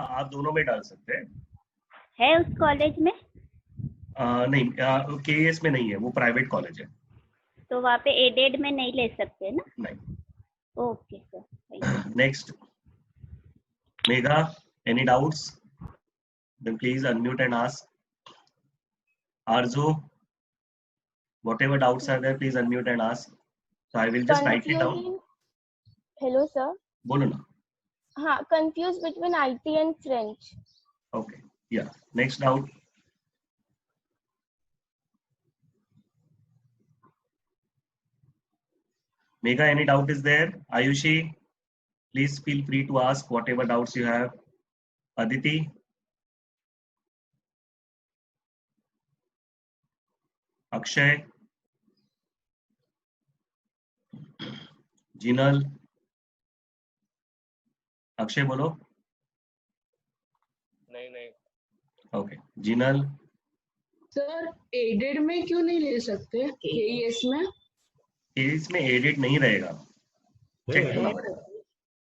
आप दोनों में डाल सकते हैं। है उस कॉलेज में? नहीं, KES में नहीं है, वो प्राइवेट कॉलेज है। तो वहाँ पे एडेड में नहीं ले सकते ना? नहीं। Okay sir. Next, Megha, any doubts? Then please unmute and ask. Arzu, whatever doubts are there, please unmute and ask. So I will just write it down. Hello sir. बोलो ना. हाँ, confused between IT and French. Okay. Yeah. Next doubt. Megha, any doubt is there? Ayushi, please feel free to ask whatever doubts you have. Aditi. Akshay. Jinal. Akshay बोलो. नहीं. Okay. Jinal. Sir added में क्यों नहीं ले सकते? केईएस में? केईएस में एडेड नहीं रहेगा. चेक करना पड़ेगा.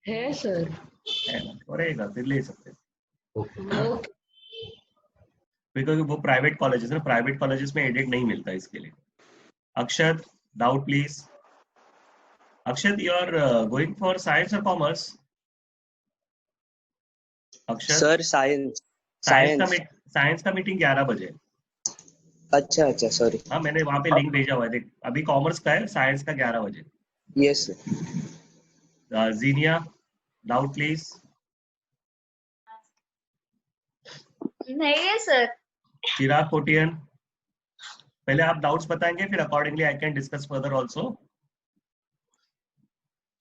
है सर. है ना, रहेगा फिर ले सकते हैं. ओके. बिकॉज वो प्राइवेट कॉलेजेस है, प्राइवेट कॉलेजेस में एडेड नहीं मिलता इसके लिए. Akshat, doubt please. Akshat, you are going for science और commerce? Akshat sir science. Science का मीटिंग 11 बजे. अच्छा सॉरी. हाँ, मैंने वहां पे लिंक भेजा हुआ है. देख, अभी कॉमर्स का है, साइंस का 11 बजे. Yes sir. Zeenia, doubt please. नहीं है सर. चिराग कोटियन, पहले आप डाउट्स बताएंगे, फिर accordingly I can discuss further also.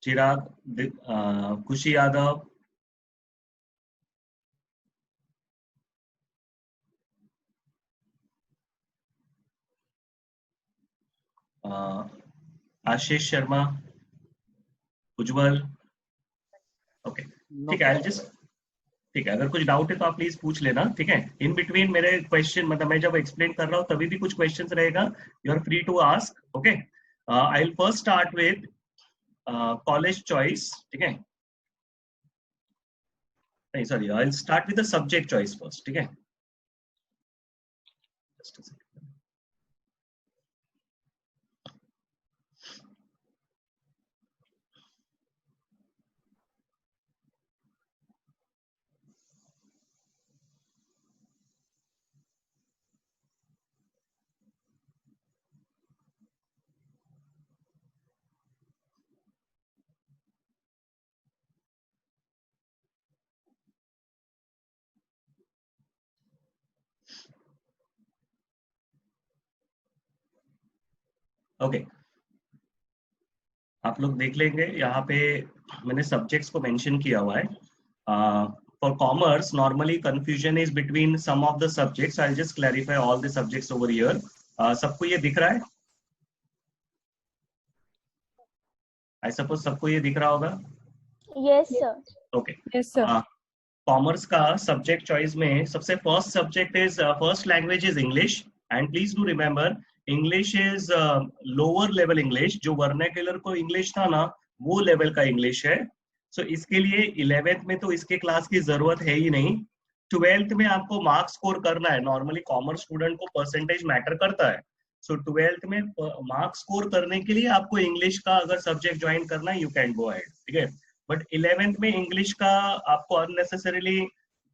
Chirag. Khushi Yadav. Ashish Sharma. Ujjwal. Okay, ठीक है. ठीक है, अगर कुछ डाउट है तो आप प्लीज पूछ लेना. ठीक है, इन बिटवीन मेरे क्वेश्चन, मतलब मैं जब एक्सप्लेन कर रहा हूँ तभी भी कुछ क्वेश्चंस रहेगा. You are free to ask. Okay, I will first start with college choice. ठीक है, नहीं sorry, I will start with the subject choice first. ठीक है, जस्ट अ सेकंड. ओके, आप लोग देख लेंगे, यहाँ पे मैंने सब्जेक्ट्स को मेंशन किया हुआ है. For commerce normally confusion is between some of the subjects. I just clarify all the subjects over here. सबको ये दिख रहा है? आई सपोज सबको ये दिख रहा होगा. Yes sir. Okay. Yes sir. Commerce का सब्जेक्ट चॉइस में सबसे first subject is, first language is English. And please do remember, English is lower level English. जो वर्नाक्युलर को इंग्लिश था ना, वो लेवल का इंग्लिश है. सो इसके लिए 11th में तो इसके क्लास की जरूरत है ही नहीं. 12th में आपको मार्क्स स्कोर करना है. नॉर्मली कॉमर्स स्टूडेंट को परसेंटेज मैटर करता है. सो 12th में मार्क्स स्कोर करने के लिए आपको इंग्लिश का अगर सब्जेक्ट ज्वाइन करना है, यू कैन गो अहेड. ठीक है, बट 11th में इंग्लिश का आपको अननेसेसरीली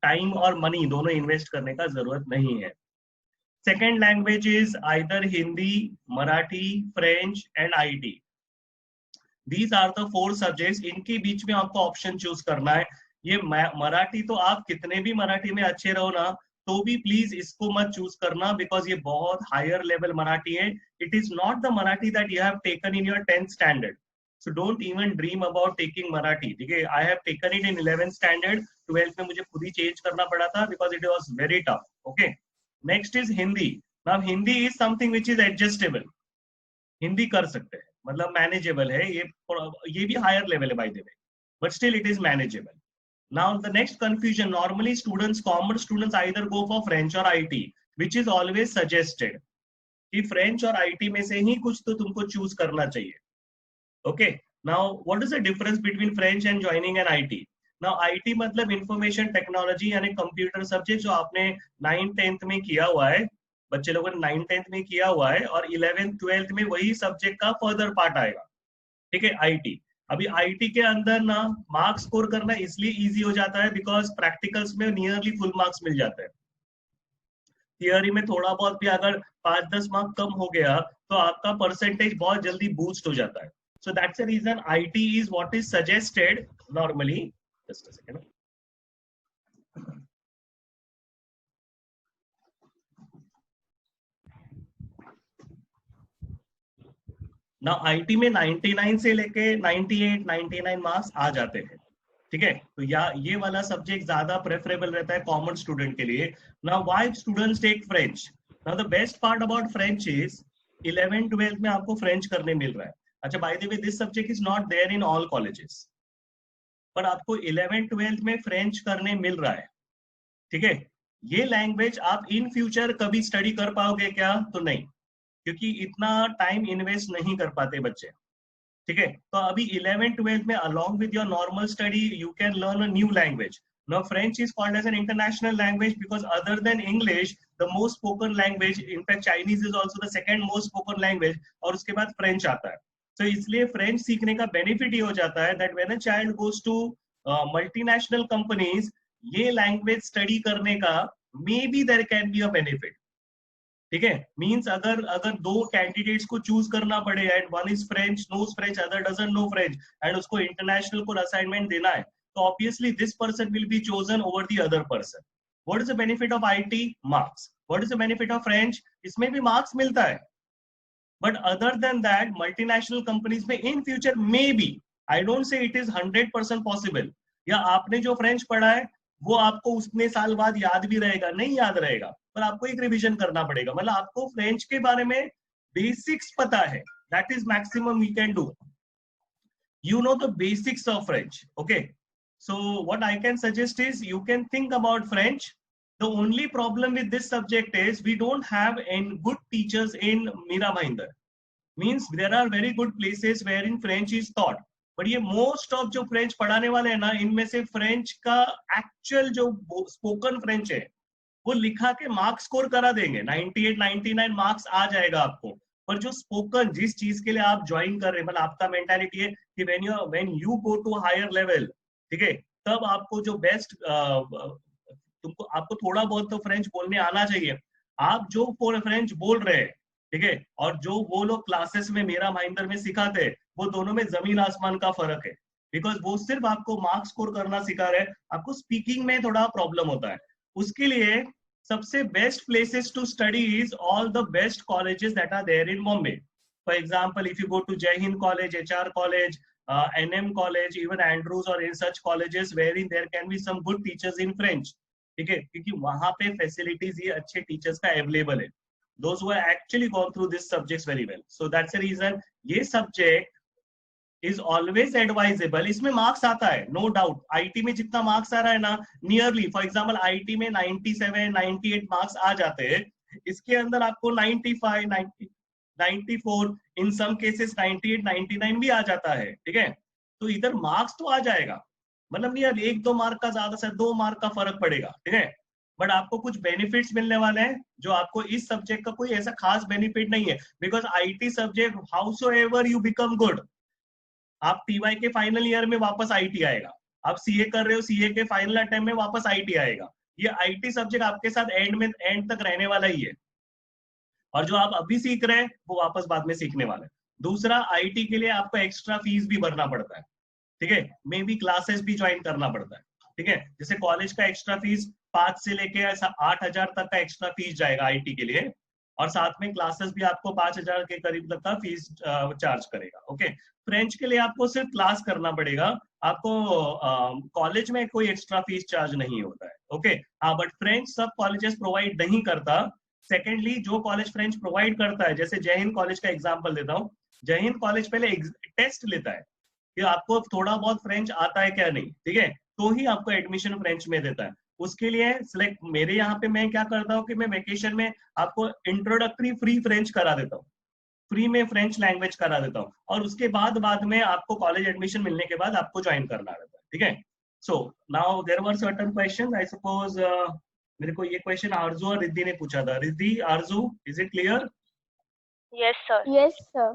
टाइम और मनी दोनों इन्वेस्ट करने का जरूरत नहीं है. Second language is either Hindi, Marathi, French and IT. These are the 4 subjects. इनके बीच में आपको ऑप्शन चूज करना है. ये मराठी तो आप कितने भी मराठी में अच्छे रहो ना, तो भी प्लीज इसको मत चूज करना, बिकॉज ये बहुत हायर लेवल मराठी है. It is not the Marathi that you have taken in your 10th standard. So don't even dream about taking Marathi. ठीक है, I have taken it in 11th standard. 12th में मुझे खुद ही change करना पड़ा था because it was very tough. Okay. Next is Hindi. Now Hindi is something which is adjustable. Hindi कर सकते हैं, मतलब मैनेजेबल है. ये भी हायर लेवल है by the way, but still it is manageable. Now the next confusion, normally students, commerce students either go for French or IT, which is always suggested कि French और IT में से ही कुछ तो तुमको चूज करना चाहिए. Okay, now what is the difference between French and joining an IT? ना आईटी मतलब इंफॉर्मेशन टेक्नोलॉजी यानी कंप्यूटर सब्जेक्ट जो आपने 9th-10th में किया हुआ है, बच्चे लोगों ने 9th-10th में किया हुआ है, और 11th-12th में वही सब्जेक्ट का फर्दर पार्ट आएगा, ठीक है, आईटी। अभी आईटी के अंदर ना मार्क्स स्कोर करना इसलिए इजी हो जाता है बिकॉज प्रैक्टिकल्स में नियरली फुल मार्क्स मिल जाते हैं। थियरी में थोड़ा बहुत भी अगर 5-10 मार्क कम हो गया तो आपका परसेंटेज बहुत जल्दी बूस्ट हो जाता है। So that's the reason IT is what is suggested normally. Just a second. ना आईटी में 99 से लेके 98, 99 मार्क्स आ जाते हैं, ठीक है। तो या ये वाला सब्जेक्ट ज्यादा प्रेफरेबल रहता है कॉमन स्टूडेंट के लिए। Now why students take French? Now the best part about French is 11th-12th में आपको फ्रेंच करने मिल रहा है। अच्छा, by the way this subject is not there in all colleges, पर आपको 11th-12th में फ्रेंच करने मिल रहा है, ठीक है। ये लैंग्वेज आप इन फ्यूचर कभी स्टडी कर पाओगे क्या? तो नहीं, क्योंकि इतना टाइम इन्वेस्ट नहीं कर पाते बच्चे, ठीक है। तो अभी 11th-12th में along with your normal study you can learn a new language. Now French is called as an international language because other than English the most spoken language, in fact Chinese is also the second most spoken language, और उसके बाद French आता है। तो इसलिए French सीखने का benefit ये हो जाता है that when a child goes to multinational companies, ये लैंग्वेज स्टडी करने का maybe there can be a benefit, ठीक है। मींस अगर दो कैंडिडेट्स को चूज करना पड़े and one is French, knows French, other doesn't know French, and उसको इंटरनेशनल को असाइनमेंट देना है, तो obviously this person will be chosen over the other person. What is the benefit of IT? Marks. What is the benefit of French? इसमें भी marks मिलता है, but other than that multinational companies में in future maybe, I don't say it is 100% possible, या आपने जो French पढ़ा है वो आपको उतने साल बाद याद भी रहेगा, नहीं याद रहेगा, पर आपको एक रिवीजन करना पड़ेगा। मतलब आपको फ्रेंच के बारे में बेसिक्स पता है, that is maximum we can do. You know the basics of French, okay. So what I can suggest is you can think about French. The only problem with this subject is we don't have any good teachers in Mira Bhayandar. Means there are very good places where in French is taught, but ये most of जो French पढ़ाने वाले हैं ना, इनमें से French का actual जो स्पोकन फ्रेंच है वो लिखा के मार्क्स स्कोर करा देंगे, 98, 99 मार्क्स आ जाएगा आपको। पर जो स्पोकन, जिस चीज के लिए आप ज्वाइन कर रहे हैं, मतलब आपका मेंटालिटी है कि when you go to higher level, ठीक है, तब आपको जो बेस्ट तुमको आपको थोड़ा बहुत तो फ्रेंच बोलने आना चाहिए। आप जो फ्रेंच बोल रहे हैं, ठीक है, और जो वो लोग क्लासेस में मीरा भाईंदर में सिखाते हैं, वो दोनों में जमीन आसमान का फर्क है। बिकॉज वो सिर्फ आपको मार्क्स स्कोर करना सिखा रहे हैं, आपको स्पीकिंग में थोड़ा प्रॉब्लम होता है। उसके लिए सबसे best places to study is all the best colleges that are there in Bombay. For example, if you go to Jai Hind college, HR college, NM college, even Andrews और in such colleges where in there can be some good teachers in French, ठीक है, क्योंकि वहां पे facilities ये अच्छे teachers का available है, those who have actually gone through this subjects very well. So that's the reason ये subject is always advisable. इसमें मार्क्स आता है, no doubt. IT में जितना मार्क्स आ रहा है ना, nearly, for example, IT में 97, 98 मार्क्स आ जाते हैं, इसके अंदर आपको 95, 90, 94, in some cases 98, 99 भी आ जाता है, ठीक है। तो इधर मार्क्स तो आ जाएगा, मतलब नहीं 1-2 मार्क का, ज्यादा से 2 मार्क का फर्क पड़ेगा, ठीक है, बट आपको कुछ बेनिफिट्स मिलने वाले हैं जो आपको इस सब्जेक्ट का कोई ऐसा खास बेनिफिट नहीं है। Because IT subject, howsoever you become good, आप TY के फाइनल ईयर में वापस आईटी आएगा, आप CA कर रहे हो, CA के फाइनल अटेम्प्ट में वापस आईटी आएगा। ये आईटी सब्जेक्ट आपके साथ एंड तक रहने वाला ही है, और जो आप अभी सीख रहे हैं वो वापस बाद में सीखने वाले हैं। दूसरा, आईटी के लिए आपको एक्स्ट्रा फीस भी भरना पड़ता है, ठीक है, मे बी क्लासेस भी ज्वाइन करना पड़ता है, ठीक है। जैसे कॉलेज का एक्स्ट्रा फीस 5 से लेके 8,000 तक का एक्स्ट्रा फीस जाएगा आईटी के लिए, और साथ में क्लासेस भी आपको 5,000 के करीब तक का फीस चार्ज करेगा, ओके। फ्रेंच के लिए आपको सिर्फ क्लास करना पड़ेगा, आपको कॉलेज में कोई एक्स्ट्रा फीस चार्ज नहीं होता है, ओके। हाँ, बट फ्रेंच सब कॉलेजेस प्रोवाइड नहीं करता। सेकेंडली, जो कॉलेज फ्रेंच प्रोवाइड करता है, जैसे जय हिंद कॉलेज का एग्जाम्पल देता हूँ, जय हिंद कॉलेज पहले टेस्ट लेता है कि आपको थोड़ा बहुत फ्रेंच आता है क्या नहीं, ठीक है, तो ही आपको एडमिशन फ्रेंच में देता है। उसके लिए सिलेक्ट, मेरे यहाँ पे मैं क्या करता हूँ कि मैं वेकेशन में आपको इंट्रोडक्टरी फ्री फ्रेंच करा देता हूँ, फ्री में फ्रेंच लैंग्वेज करा देता हूँ, और उसके बाद में आपको कॉलेज एडमिशन मिलने के बाद आपको ज्वाइन करना रहता है, ठीक है। So now there were certain questions. I suppose मेरे को ये question आरजू और रिद्धि ने पूछा था. रिद्धि, आरजू, is it clear? Yes, sir. Yes, sir.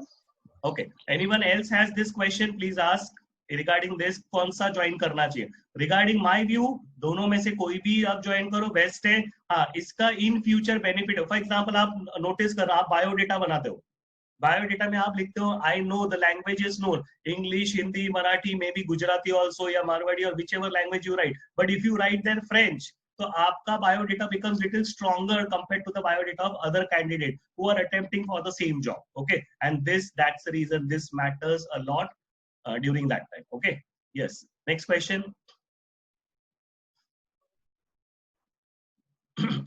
Okay. Anyone else has this question? Please ask regarding this. कौन सा ज्वाइन करना चाहिए? Regarding my view, दोनों में से कोई भी आप ज्वाइन करो, बेस्ट है. हाँ, इसका in future benefit. For example आप नोटिस करो, आप बायोडेटा बनाते हो. बायोडेटा में आप लिखते हो I know the languages known, English, Hindi, Marathi, may be Gujarati also या मारवाड़ी और whichever language you write. But if you write there French, तो आपका biodata becomes little stronger compared to the biodata of other candidates who are attempting for the same job. Okay, and that's the reason this matters a lot during that time. Okay, yes. Next question.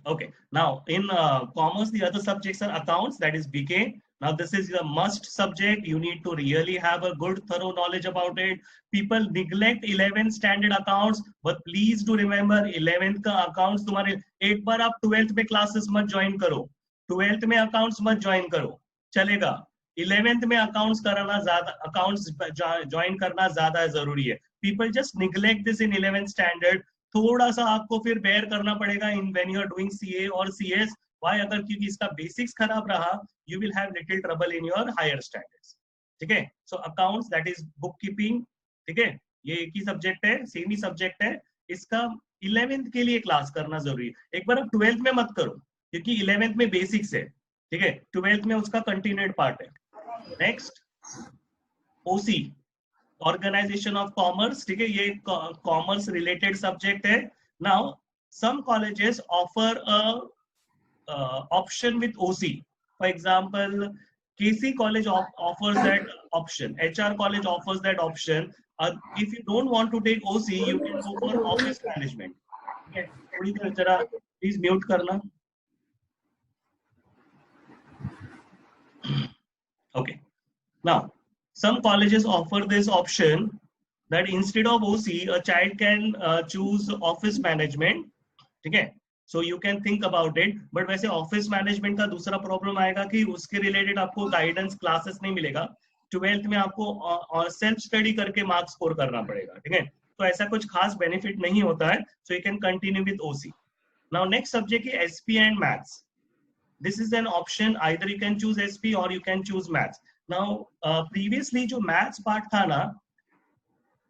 Okay, now in commerce, the other subjects are accounts, that is BK. Now this is a must subject. You need to really have a good thorough knowledge about it. People neglect 11th standard accounts, but please do remember 11th का accounts तुम्हारे, एक बार आप 12th में classes मत join करो, 12th में accounts मत join करो, चलेगा. 11th में accounts करना ज़्यादा, accounts join करना ज़्यादा जरूरी है. People just neglect this in 11th standard. थोड़ा सा आपको फिर bear करना पड़ेगा in when you are doing CA or CS. Why? अगर क्योंकि इसका बेसिक्स खराब रहा, you will have little trouble in your higher standards. ठीक है? So accounts, that is bookkeeping. ठीक है? ये एक ही सब्जेक्ट है, सेम ही सब्जेक्ट है. इसका 11th के लिए क्लास करना जरूरी है. एक बार आप 12th में मत करो, क्योंकि 11th में बेसिक्स है. ठीक है? 12th में उसका कंटिन्यूड पार्ट है. Next, OC, organisation of commerce. ठीक है? ये कॉमर्स रिलेटेड सब्जेक्ट है. Now some colleges offer a option with OC. For example, KC college offers that option. HR college offers that option. If you don't want to take OC, you can go for office management. Okay. थोड़ी देर जरा please mute करना. Okay. Now, some colleges offer this option that instead of OC, a child can choose office management. ठीक है? So you can think about it. But वैसे office management का दूसरा problem आएगा कि उसके रिलेटेड आपको गाइडेंस क्लासेस नहीं मिलेगा. 12th में आपको सेल्फ स्टडी करके मार्क्स स्कोर करना पड़ेगा. ठीक है? तो ऐसा कुछ खास बेनिफिट नहीं होता है. So you can continue with OC. Now next subject is SP and maths. This is an option. Either you can choose SP or you can choose maths. Now previously जो maths part था ना,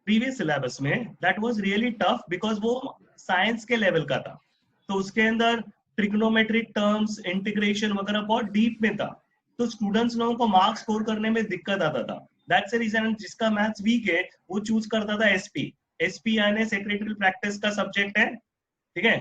previous syllabus में, that was really tough because वो science के level का था. तो उसके अंदर ट्रिग्नोमेट्रिक टर्म्स, इंटीग्रेशन वगैरह बहुत डीप में था. तो स्टूडेंट्स लोगों को मार्क्स स्कोर करने में दिक्कत आता था. दैट्स द रीजन जिसका मैथ्स वीक है वो चूज करता था एसपी. एसपी यानी सेक्रेटरी प्रैक्टिस का सब्जेक्ट है. ठीक है?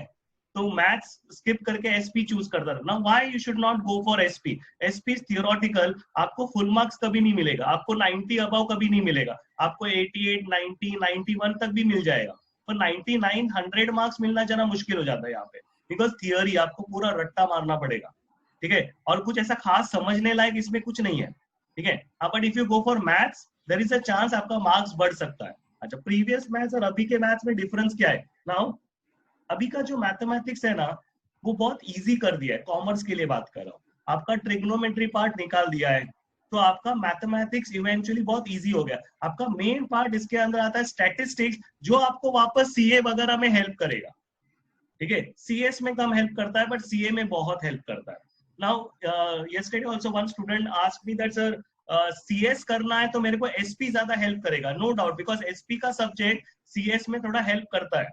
तो मैथ्स स्किप करके एसपी चूज करता था. Now why you should not go for SP? SP is theoretical. आपको फुल मार्क्स कभी नहीं मिलेगा, आपको 90 अबव कभी नहीं मिलेगा, आपको 88, 90, 91 तक भी मिल जाएगा. पर 99, 100 मार्क्स मिलना जरा मुश्किल हो जाता है यहाँ पे, बिकॉज थियोरी आपको पूरा रट्टा मारना पड़ेगा. ठीक है? और कुछ ऐसा खास समझने लायक इसमें कुछ नहीं है. ठीक है? But if you go for maths, there is a chance आपका मार्क्स बढ़ सकता है. अच्छा, प्रीवियस मैथ्स और अभी के मैथ्स में डिफरेंस क्या है? नाउ अभी का जो मैथमेटिक्स है ना, वो बहुत इजी कर दिया है. कॉमर्स के लिए बात कर रहा हूँ. आपका ट्रिग्नोमेट्री पार्ट निकाल दिया है, तो आपका मैथमेटिक्स इवेंचुअली बहुत इजी हो गया. आपका मेन पार्ट इसके अंदर आता है स्टैटिस्टिक्स, जो आपको वापस सीए वगैरह में हेल्प करेगा. ठीक है? सीएस में कम हेल्प करता है, बट सीए में बहुत हेल्प करता है. Now yesterday also one student asked me that sir CS करना है तो मेरे को एसपी ज्यादा हेल्प करेगा. नो डाउट, बिकॉज एसपी का सब्जेक्ट सीएस में थोड़ा हेल्प करता है.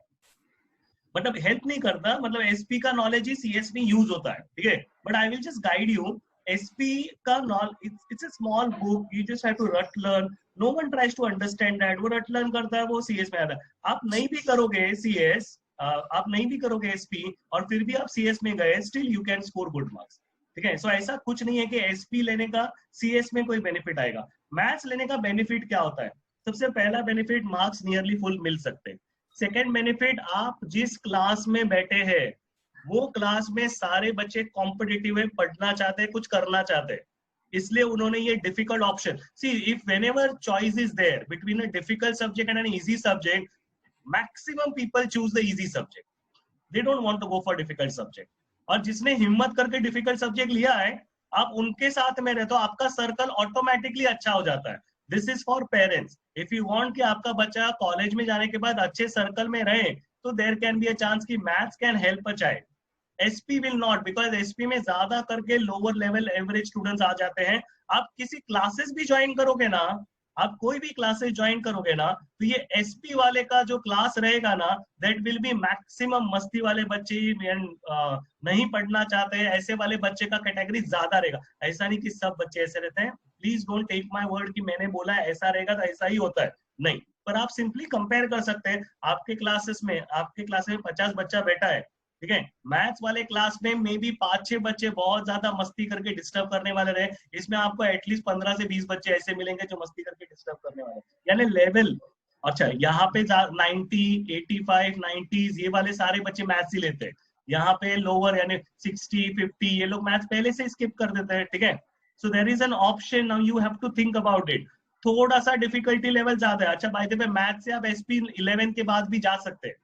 मतलब हेल्प नहीं करता, मतलब एसपी का नॉलेज ही सीएस में यूज होता है. ठीक है? But I will just guide you. SP का knowledge, it's a small book, you just have to rut learn. No one tries to understand that. वो rut learn करता है, वो CS में आता है. आप नहीं भी करोगे CS, आप नहीं भी करोगे SP, और फिर भी आप CS में गए, still you can score good marks. ठीक है? So ऐसा कुछ नहीं है कि SP लेने का CS में कोई बेनिफिट आएगा. मैथ्स लेने का बेनिफिट क्या होता है? सबसे पहला बेनिफिट, मार्क्स नियरली फुल मिल सकते हैं. सेकेंड बेनिफिट, आप जिस क्लास में बैठे हैं वो क्लास में सारे बच्चे कॉम्पिटिटिव है, पढ़ना चाहते हैं, कुछ करना चाहते हैं, इसलिए उन्होंने ये difficult option. See, if whenever choice is there between a difficult subject and an easy subject, maximum people choose the easy subject. They don't want to go for difficult subject. और जिसने हिम्मत करके डिफिकल्ट सब्जेक्ट लिया है, आप उनके साथ में रहते हो, आपका सर्कल ऑटोमेटिकली अच्छा हो जाता है. This is for parents. If you want कि आपका बच्चा कॉलेज में जाने के बाद अच्छे सर्कल में रहे, तो there can be a chance कि maths can help a child. SP will not, because SP में ज्यादा करके लोअर लेवल एवरेज स्टूडेंट्स आ जाते हैं. आप किसी क्लासेस भी ज्वाइन करोगे ना, आप कोई भी क्लासेस ज्वाइन करोगे ना, तो ये एसपी वाले का जो क्लास रहेगा ना, दैट विल बी मैक्सिमम मस्ती वाले बच्चे, नहीं पढ़ना चाहते हैं ऐसे वाले बच्चे का कैटेगरी ज्यादा रहेगा. ऐसा नहीं कि सब बच्चे ऐसे रहते हैं. Please don't take my word कि मैंने बोला ऐसा रहेगा तो ऐसा ही होता है, नहीं. पर आप सिंपली कंपेयर कर सकते हैं. आपके क्लास में 50 बच्चा बैठा है, ठीक है. मैथ्स वाले क्लास में मे बी 5-6 बच्चे बहुत ज्यादा मस्ती करके डिस्टर्ब करने वाले रहे. इसमें आपको एटलीस्ट 15 से 20 बच्चे ऐसे मिलेंगे जो मस्ती करके डिस्टर्ब करने वाले, यानी लेवल. अच्छा, यहाँ पे 90, 85, 90s ये वाले सारे बच्चे मैथ्स ही लेते हैं. यहाँ पे लोअर यानी 60, 50 ये लोग मैथ्स पहले से स्किप कर देते हैं, ठीक है. So there is an option, now you have to think about it. थोड़ा सा डिफिकल्टी लेवल ज्यादा है. अच्छा, बाय द वे मैथ्स से आप एसपी 11 के बाद भी जा सकते हैं,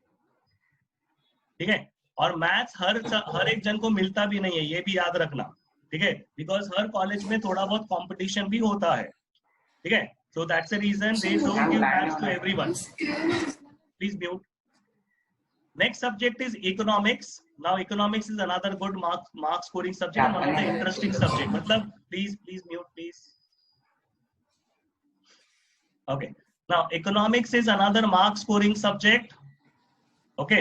ठीक है. और मैथ्स हर एक जन को मिलता भी नहीं है, ये भी याद रखना, ठीक है. बिकॉज हर कॉलेज में थोड़ा बहुत कंपटीशन भी होता है, ठीक है. So that's the reason they don't give maths to everyone. Please mute. Next subject is economics. Now economics is another good mark scoring subject, one of the interesting subject. मतलब please mute please. Okay, now economics is another mark scoring subject. Okay,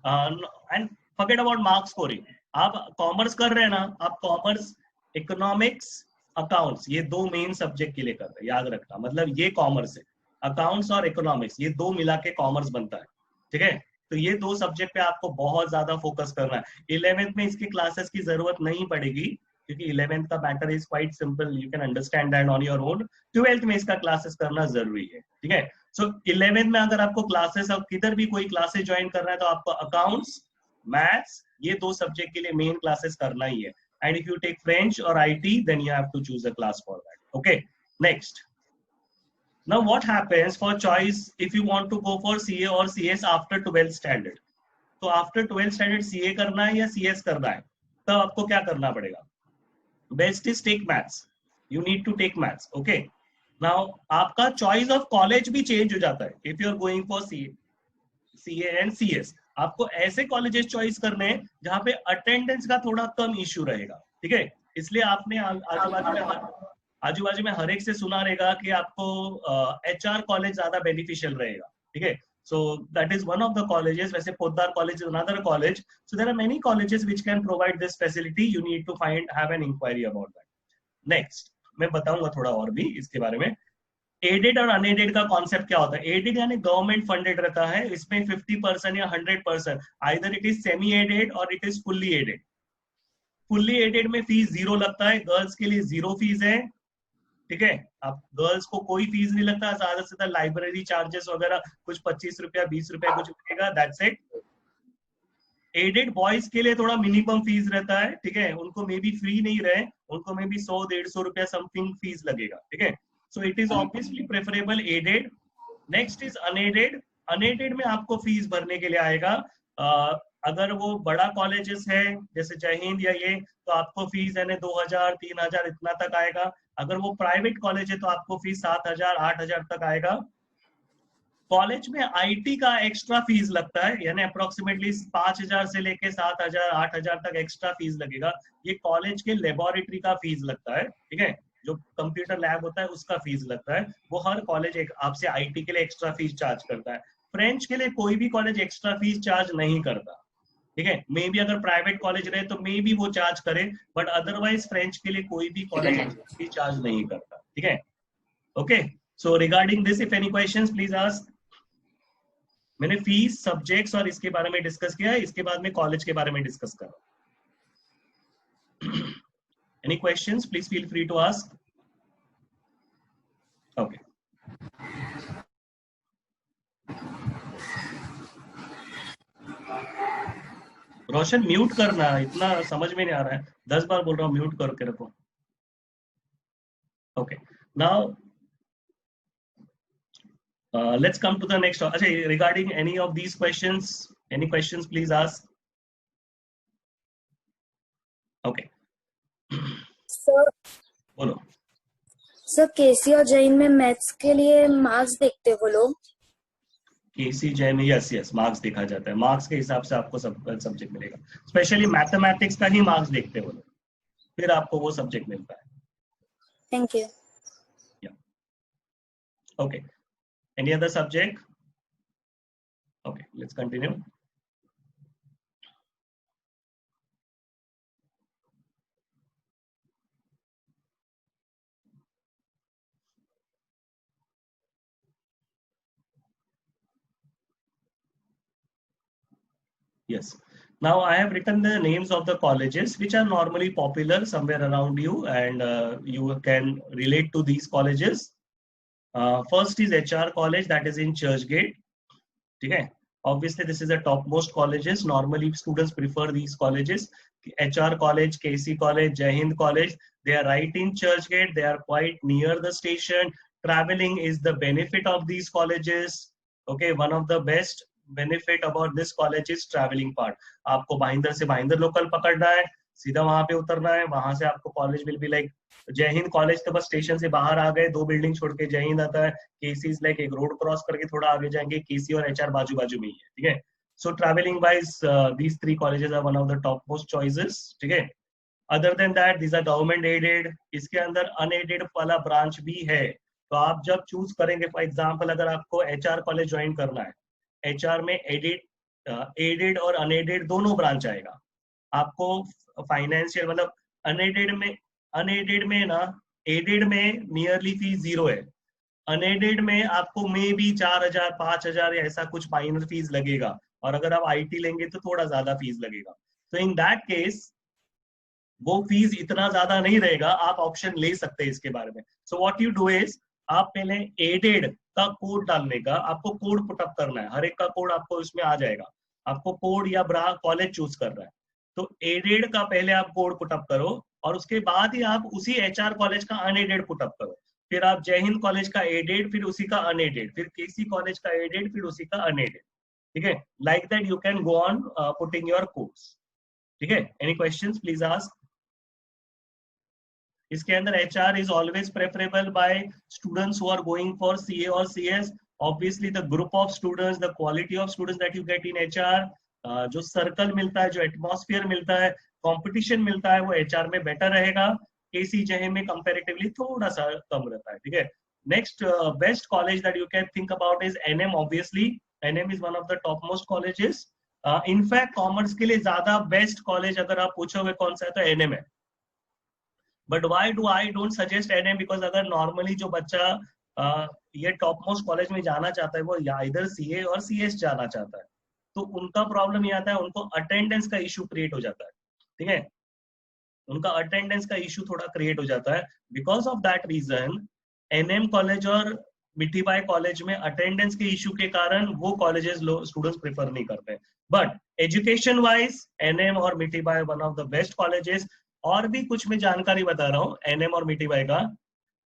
and forget about mark scoring. आप commerce कर रहे हैं ना, आप commerce, economics, accounts, ये दो main subject के लिए कर रहे हैं, याद रखना. मतलब ये कॉमर्स है, अकाउंट्स और इकोनॉमिक्स ये दो मिला के कॉमर्स बनता है, ठीक है. तो ये दो सब्जेक्ट पे आपको बहुत ज्यादा फोकस करना है. 11th में इसकी क्लासेस की जरूरत नहीं पड़ेगी, क्योंकि 11th का matter is quite simple, you can understand that on your own. 12th में इसका क्लासेस करना जरूरी है, ठीक है. सो 11th में अगर आपको क्लासेस, अब किधर भी कोई क्लासेस ज्वाइन करना है तो आपको अकाउंट्स, मैथ्स ये दो सब्जेक्ट के लिए मेन क्लासेस करना ही है. And if you take French और IT then you have to choose a class for that. Okay, next. Now what happens for choice if you want to go for CA or CS after 12th standard? तो after 12th standard CA करना है या CS करना है, तब आपको क्या करना पड़ेगा? Best is take maths. You need to take maths. Okay. Now आपका choice of college भी change हो जाता है. If you are going for CA and CS, आपको ऐसे colleges choice करने हैं जहाँ पे attendance का थोड़ा कम issue रहेगा, ठीक है. इसलिए आपने आजू बाजू में हर एक से सुना रहेगा कि आपको HR कॉलेज ज्यादा बेनिफिशियल रहेगा, ठीक है. So that is one of the colleges. वैसे Poddar college is another college. So there are many colleges which can provide this facility. You need to have an inquiry about that. Next मैं बताऊंगा थोड़ा और भी इसके बारे में. एडेड और अनएडेड का कॉन्सेप्ट क्या होता है? एडेड यानी गवर्नमेंट फंडेड रहता है, इसमें 50% या 100%, either it is semi aided और it is fully aided. Fully aided में फीस 0 लगता है, गर्ल्स के लिए 0 फीस है, ठीक है. अब गर्ल्स को कोई फीस नहीं लगता, ज्यादा से ज्यादा लाइब्रेरी चार्जेस वगैरह कुछ 25 रुपया 20 रुपया कुछ लगेगा, दैट्स इट. एडेड बॉयज के लिए थोड़ा मिनिमम फीस रहता है, ठीक है. उनको मे बी फ्री नहीं रहे, उनको मे बी 100-150 रुपया समथिंग फीस लगेगा, ठीक है. So it is obviously preferable aided. Next is unaided. Unaided में आपको फीस भरने के लिए आएगा. अगर वो बड़ा कॉलेजेस है जैसे जय हिंद या ये, तो आपको फीस यानी 2000 3000 इतना तक आएगा. अगर वो प्राइवेट कॉलेज है तो आपको फीस 7000 8000 तक आएगा. कॉलेज में आईटी का एक्स्ट्रा फीस लगता है, यानी अप्रोक्सीमेटली 5000 से लेके 7000 8000 तक एक्स्ट्रा फीस लगेगा. ये कॉलेज के लेबोरेटरी का फीस लगता है, ठीक है. जो कंप्यूटर लैब होता है उसका फीस लगता है. वो हर कॉलेज आपसे आईटी के लिए एक्स्ट्रा फीस चार्ज करता है. फ्रेंच के लिए कोई भी कॉलेज एक्स्ट्रा फीस चार्ज नहीं करता, ठीक है. मे बी अगर प्राइवेट कॉलेज रहे तो मे बी वो चार्ज करे, बट अदरवाइज फ्रेंच के लिए कोई भी कॉलेज फीस चार्ज नहीं करता, ठीक है. Okay, so regarding this if any questions please ask. मैंने फीस, सब्जेक्ट्स और इसके बारे में डिस्कस किया है, इसके बाद में कॉलेज के बारे में डिस्कस कर रहा हूं. Any questions please feel free to ask. Okay, Roshan mute करना, इतना समझ में नहीं आ रहा है, 10 बार बोल रहा हूँ म्यूट करके रखो. Okay, now let's come to the next. अच्छा, regarding any of these questions, any questions please ask. Okay. Sir, बोलो. सर केसी और जैन में मैथ्स के लिए मार्क्स देखते वो लोग। केसी जैन, यस यस, मार्क्स देखा जाता है, मार्क्स के हिसाब से आपको सब सब्जेक्ट मिलेगा। स्पेशली मैथमेटिक्स का ही मार्क्स देखते हैं वो लोग, फिर आपको वो सब्जेक्ट मिलता है। Thank you. Okay, any other subject? Okay, let's continue. Yes. Now I have written the names of the colleges which are normally popular somewhere around you, and you can relate to these colleges. First is HR College, that is in Churchgate. Okay. Obviously, this is the topmost colleges. Normally, students prefer these colleges. HR College, KC College, Jai Hind College. They are right in Churchgate. They are quite near the station. Traveling is the benefit of these colleges. Okay, one of the best benefit about this college is traveling part. आपको भाईंदर से Bhayandar local पकड़ना है, सीधा वहां पे उतरना है, वहां से आपको कॉलेज विल बी लाइक जय हिंद कॉलेज तो बस स्टेशन से बाहर आ गए, 2 बिल्डिंग छोड़ के जय हिंद आता है। केसी इज लाइक एक रोड क्रॉस करके थोड़ा आगे जाएंगे, केसी और एचआर बाजू बाजू में ही है, ठीक है। So travelling wise these 3 colleges are one of the top most choices, ठीक है। Other than that these are government aided, इसके अंदर अनएडेड वाला ब्रांच भी है। तो आप जब चूज करेंगे, फॉर एग्जाम्पल अगर आपको एचआर कॉलेज ज्वाइन करना है, एचआर में एडेड और अनएडेड दोनों ब्रांच आएगा। आपको फाइनेंशियल मतलब अनएडेड में ना, एडेड में नियरली फीस 0 है, अनएडेड में आपको मे बी 4000 5000 या ऐसा कुछ माइनर फीस लगेगा, और अगर आप आईटी लेंगे तो थोड़ा ज्यादा फीस लगेगा। तो इन दैट केस वो फीस इतना ज्यादा नहीं रहेगा, आप ऑप्शन ले सकते हैं इसके बारे में। So what you do is, आप पहले एडेड का कोड डालने का, आपको कोड पुटअप करना है, हर एक का कोड आपको इसमें आ जाएगा। आपको कोड या ब्रा कॉलेज चूज कर रहा है, तो एडेड का पहले आप कोड पुटअप करो, और उसके बाद ही आप उसी एचआर कॉलेज का अनएडेड पुटअप करो। फिर आप जय हिंद कॉलेज का एडेड, फिर उसी का अनएडेड, फिर केसी कॉलेज का एडेड, फिर उसी का अनएडेड, ठीक है। Like that you can go on putting your codes, ठीक है। Any questions please ask. इसके अंदर HR is always preferable by students who are going for CA or CS. Obviously the group of students, the quality of students that you get in HR, जो circle मिलता है, जो atmosphere मिलता है, competition मिलता है, वो HR में बेटर रहेगा। KC JM में कंपैरेटिवली थोड़ा सा कम रहता है, ठीक है। Next best college that you can think about is NM। Obviously NM is one of the top most colleges. In fact commerce के लिए ज्यादा बेस्ट कॉलेज अगर आप पूछोगे कौन सा है, तो NM है। But why do I don't suggest NM, because अगर नॉर्मली जो बच्चा ये टॉप मोस्ट कॉलेज में जाना चाहता है, वो या इधर CA और CS जाना चाहता है, तो उनका प्रॉब्लम ये आता है, उनको अटेंडेंस का इशू क्रिएट हो जाता है, ठीक है। उनका अटेंडेंस का इशू थोड़ा क्रिएट हो जाता है। Because of that reason NM college और मिठीबाई कॉलेज में अटेंडेंस के इशू के कारण वो कॉलेजेस स्टूडेंट्स प्रेफर नहीं करते। बट एजुकेशन वाइज NM और Mithibai one of the best colleges. और भी कुछ मैं जानकारी बता रहा हूँ NM और मिठीबाई का,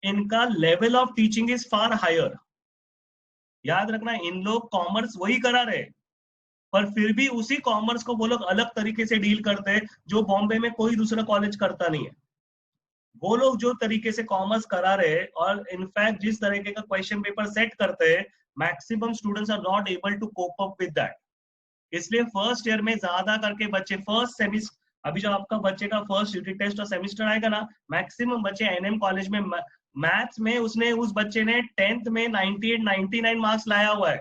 इनका level of teaching is far higher. याद रखना, इन लोग कॉमर्स वही करा रहे, पर फिर भी उसी कॉमर्स को वो लोग अलग तरीके से डील करते हैं, जो बॉम्बे में कोई दूसरा कॉलेज करता नहीं है। वो लोग जो तरीके से कॉमर्स करा रहे, और इनफैक्ट जिस तरीके का क्वेश्चन पेपर सेट करते हैं, maximum students are not able to cope up with that. इसलिए फर्स्ट ईयर में ज्यादा करके बच्चे फर्स्ट सेमिस्टर, अभी जब आपका बच्चे का फर्स्ट यूनिट टेस्ट और सेमिस्टर आएगा ना, मैक्सिमम बच्चे NM कॉलेज में मैथ्स में उस बच्चे ने 10th में 98 99 मार्क्स लाया हुआ है,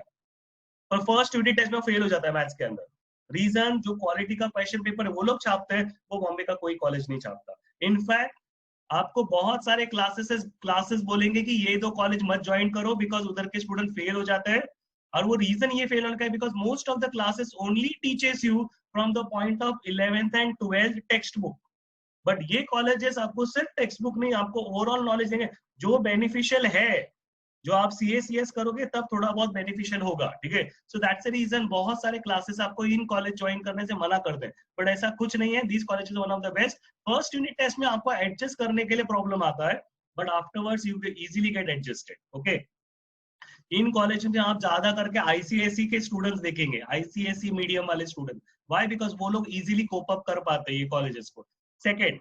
पर फर्स्ट यूनिट टेस्ट में फेल हो जाता है मैथ्स के अंदर। रीजन, जो क्वालिटी का क्वेश्चन पेपर है वो लोग छापते हैं, वो बॉम्बे का कोई कॉलेज नहीं छापता। इनफैक्ट आपको बहुत सारे क्लासेस बोलेंगे कि ये 2 कॉलेज मत ज्वाइन करो, बिकॉज उधर के स्टूडेंट फेल हो जाते हैं। और वो रीजन ये फेल होने का है because most of the classes only teaches you from the point of 11th and 12th text book. But ये कॉलेजेस आपको सिर्फ टेक्स्ट बुक नहीं, आपको ओवरऑल नॉलेज देंगे, जो बेनिफिशियल है। जो आप CA CS करोगे तब थोड़ा बहुत बेनिफिशियल होगा, ठीक है। सो दैट्स द रीजन बहुत सारे क्लासेस आपको इन कॉलेज ज्वाइन करने से मना करते हैं, बट ऐसा कुछ नहीं है। This college is one of the best. First unit test में आपको एडजस्ट करने के लिए प्रॉब्लम आता है, but afterwards you easily get adjusted, okay. इन कॉलेज में आप ज्यादा करके ICSE के स्टूडेंट्स देखेंगे, ICSE मीडियम वाले स्टूडेंट। व्हाई? बिकॉज वो लोग इजीली कोप अप कर पाते हैं ये कॉलेजेस को। सेकेंड,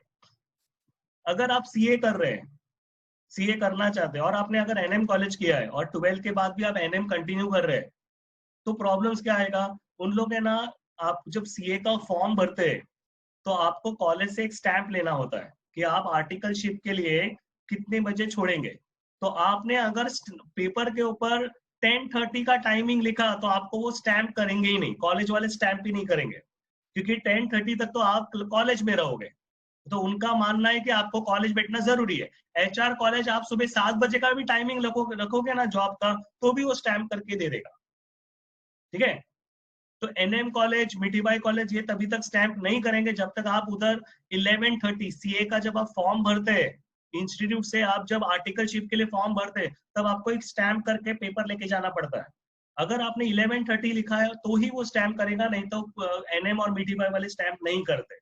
अगर आप CA कर रहे हैं सीए करना चाहते हैं और आपने अगर एनएम कॉलेज किया है और 12 के बाद भी आप एनएम कंटिन्यू कर रहे हैं, तो प्रॉब्लम्स क्या आएगा उन लोग है ना, आप जब सीए का फॉर्म भरते हैं तो आपको कॉलेज से एक स्टैंप लेना होता है कि आप आर्टिकलशिप के लिए कितने बजे छोड़ेंगे। तो आपने अगर पेपर के ऊपर 10:30 का टाइमिंग लिखा तो आपको वो स्टैंप करेंगे ही नहीं, कॉलेज वाले स्टैंप ही नहीं करेंगे, क्योंकि 10:30 तक तो आप कॉलेज में रहोगे। तो उनका मानना है कि आपको कॉलेज बैठना जरूरी है। एचआर कॉलेज आप सुबह 7 बजे का भी टाइमिंग रखोगे ना जॉब का, तो भी वो स्टैंप करके दे देगा। ठीक है, तो एनएम कॉलेज, मिठीबाई कॉलेज ये तभी तक स्टैंप नहीं करेंगे जब तक आप उधर 11:30 सीए का जब आप फॉर्म भरते हैं इंस्टीट्यूट से, आप जब आर्टिकलशिप के लिए फॉर्म भरते हैं तब आपको एक स्टैंप करके पेपर लेके जाना पड़ता है। अगर आपने 11:30 लिखा है तो ही वो स्टैंप करेगा, नहीं तो एनएम और मिठीबाई वाले स्टैंप नहीं करते।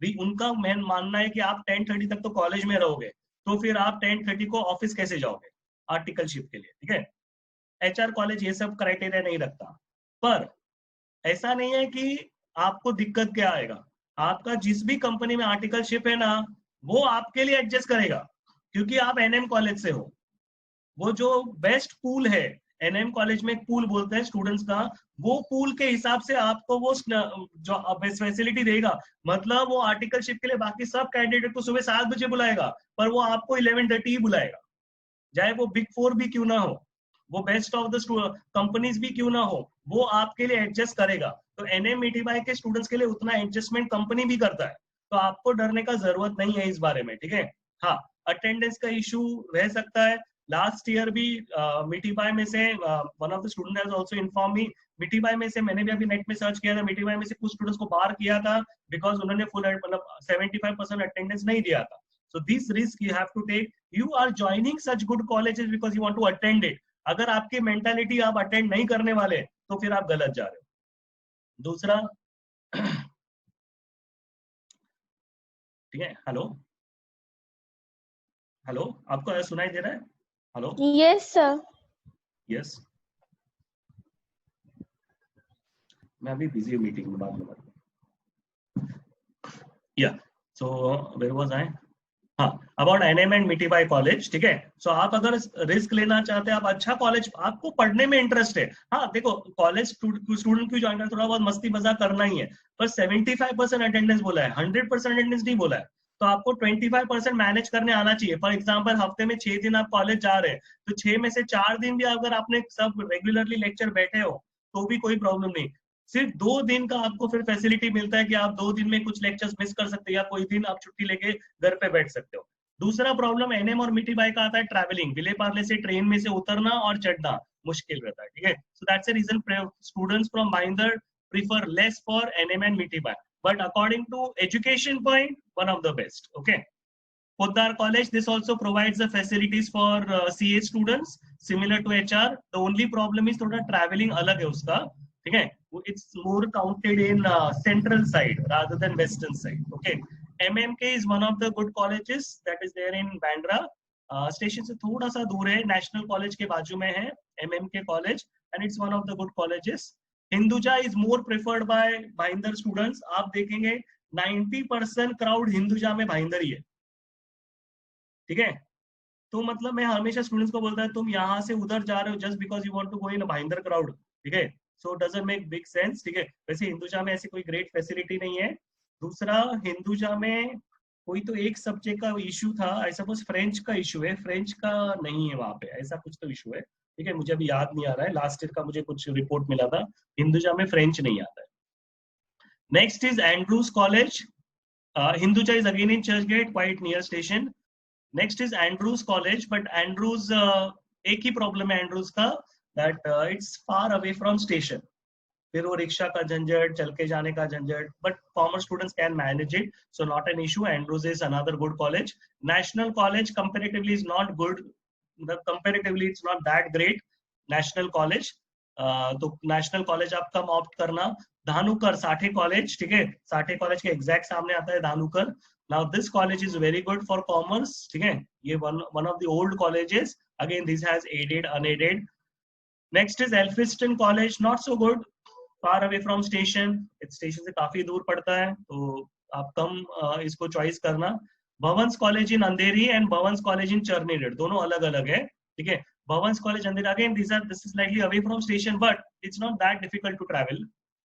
भी उनका मेन मानना है कि आप 10:30 तक तो कॉलेज में रहोगे, तो फिर आप 10:30 को ऑफिस कैसे जाओगे आर्टिकलशिप के लिए। ठीक है, एचआर कॉलेज ये सब क्राइटेरिया नहीं रखता। पर ऐसा नहीं है कि आपको दिक्कत क्या आएगा, आपका जिस भी कंपनी में आर्टिकलशिप है ना, वो आपके लिए एडजस्ट करेगा, क्योंकि आप एनएम कॉलेज से हो। वो जो बेस्ट पूल है, एनएम कॉलेज में एक पूल बोलते हैं स्टूडेंट्स का, वो पूल के हिसाब से आपको वो जो बेस्ट फैसिलिटी देगा। मतलब वो आर्टिकलशिप के लिए बाकी सब कैंडिडेट को सुबह 7 बजे बुलाएगा, पर वो आपको 11:30 ही बुलाएगा, चाहे वो बिग 4 भी क्यों ना हो, वो बेस्ट ऑफ द कंपनीज भी क्यों ना हो, वो आपके लिए एडजस्ट करेगा। तो एनएम मिठीबाई के स्टूडेंट्स के लिए उतना एडजस्टमेंट कंपनी भी करता है, तो आपको डरने का जरूरत नहीं है इस बारे में। ठीक है, हाँ, अटेंडेंस का इशू रह सकता है। लास्ट ईयर भी मिठीबाई में से one of the student has also inform me, Mithibai में से मैंने भी अभी नेट में सर्च किया था, मिठीबाई में से कुछ स्टूडेंट्स को बाहर किया था बिकॉज उन्होंने फुल मतलब 75% अटेंडेंस नहीं दिया था। So this risk you have to take. You are joining such good colleges because you want to attend it. अगर आपकी मेंटालिटी आप अटेंड नहीं करने वाले तो फिर आप गलत जा रहे हो। दूसरा, ठीक है, हेलो हेलो, आपको सुनाई दे रहा है? Hello, Yes, sir. यस, मैं अभी बिजी हूँ मीटिंग में, बाद में बात। या सो वेयर वाज आई? हाँ, about NM and Mithibai college. ठीक है, सो आप अगर रिस्क लेना चाहते हैं, आप अच्छा कॉलेज, आपको पढ़ने में इंटरेस्ट है, हाँ देखो कॉलेज स्टूडेंट क्यों ज्वाइन करना, थोड़ा बहुत मस्ती मजाक करना ही है, पर 75% अटेंडेंस बोला है, 100% अटेंडेंस नहीं बोला है। तो आपको 25% मैनेज करने आना चाहिए। फॉर एग्जाम्पल, हफ्ते में 6 दिन आप कॉलेज जा रहे हैं, तो 6 में से 4 दिन भी अगर आपने सब रेगुलरली लेक्चर बैठे हो तो भी कोई प्रॉब्लम नहीं। सिर्फ 2 दिन का आपको फिर फैसिलिटी मिलता है कि आप 2 दिन में कुछ लेक्चर्स मिस कर सकते हैं, या कोई दिन आप छुट्टी लेके घर पे बैठ सकते हो। दूसरा प्रॉब्लम एनएम और मिठीबाई का आता है ट्रैवलिंग, विले पार्ले से ट्रेन में से उतरना और चढ़ना मुश्किल रहता है। ठीक है, so that's a reason students from Bhayander prefer less for NM and Mithibai, but according to education point one of the best. Okay, Poddar College, this also provides the facilities for CA students similar to HR. The only problem is थोड़ा traveling अलग है उसका। ठीक है, it's more counted in central side rather than western side. Okay, MMK is one of the good colleges that is there in Bandra. Station से थोड़ा सा दूर है, नेशनल कॉलेज के बाजू में है MMK college, and it's one of the good colleges. Hinduja is more preferred by Bhayandar students. आप देखेंगे 90% क्राउड हिंदुजा में भाईंदर ही है। ठीक है, तो मतलब मैं हमेशा स्टूडेंट्स को बोलता है तुम यहाँ से उधर जा रहे हो just because you want to go in Bhayander crowd. ठीक है, so doesn't make big sense. ठीक है, वैसे हिंदुजा में ऐसी कोई ग्रेट फैसिलिटी नहीं है। दूसरा, हिंदुजा में कोई तो एक सब्जेक्ट का इशू था, आई सपोज फ्रेंच का इशू है, फ्रेंच का नहीं है वहां पे, ऐसा कुछ तो इशू है। ठीक है, मुझे अभी याद नहीं आ रहा है, लास्ट ईयर का मुझे कुछ रिपोर्ट मिला था, हिंदुजा में फ्रेंच नहीं आता है। Next is Andrews college. Hinduja is again in Churchgate, quite near station. Next is Andrews college, but Andrews एक ही प्रॉब्लम है एंड्रूज का, that it's far away from station, फिर वो रिक्शा का झंझट, चल के जाने का झंझट, but commerce students can manage it, so not an issue. Andrews is another good college. National college comparatively is not good, comparatively it's not that great national college, तो नेशनल कॉलेज आप कम opt करना। धानुकर Sathe college, ठीक है, Sathe college के exact सामने आता है धानुकर। Now this college is very good for commerce, ठीक है, ये one of the old colleges, again this has aided unaided. Next is Elphinstone College, not so good, far away from station, it's station से काफी दूर पड़ता है, तो आप कम इसको चॉइस करना। Bhavans college in Andheri and Bhavans college in Charni Road, दोनों अलग अलग है, ठीक है। Bhavans college Andheri, again this is slightly away from station but it's not that difficult to travel,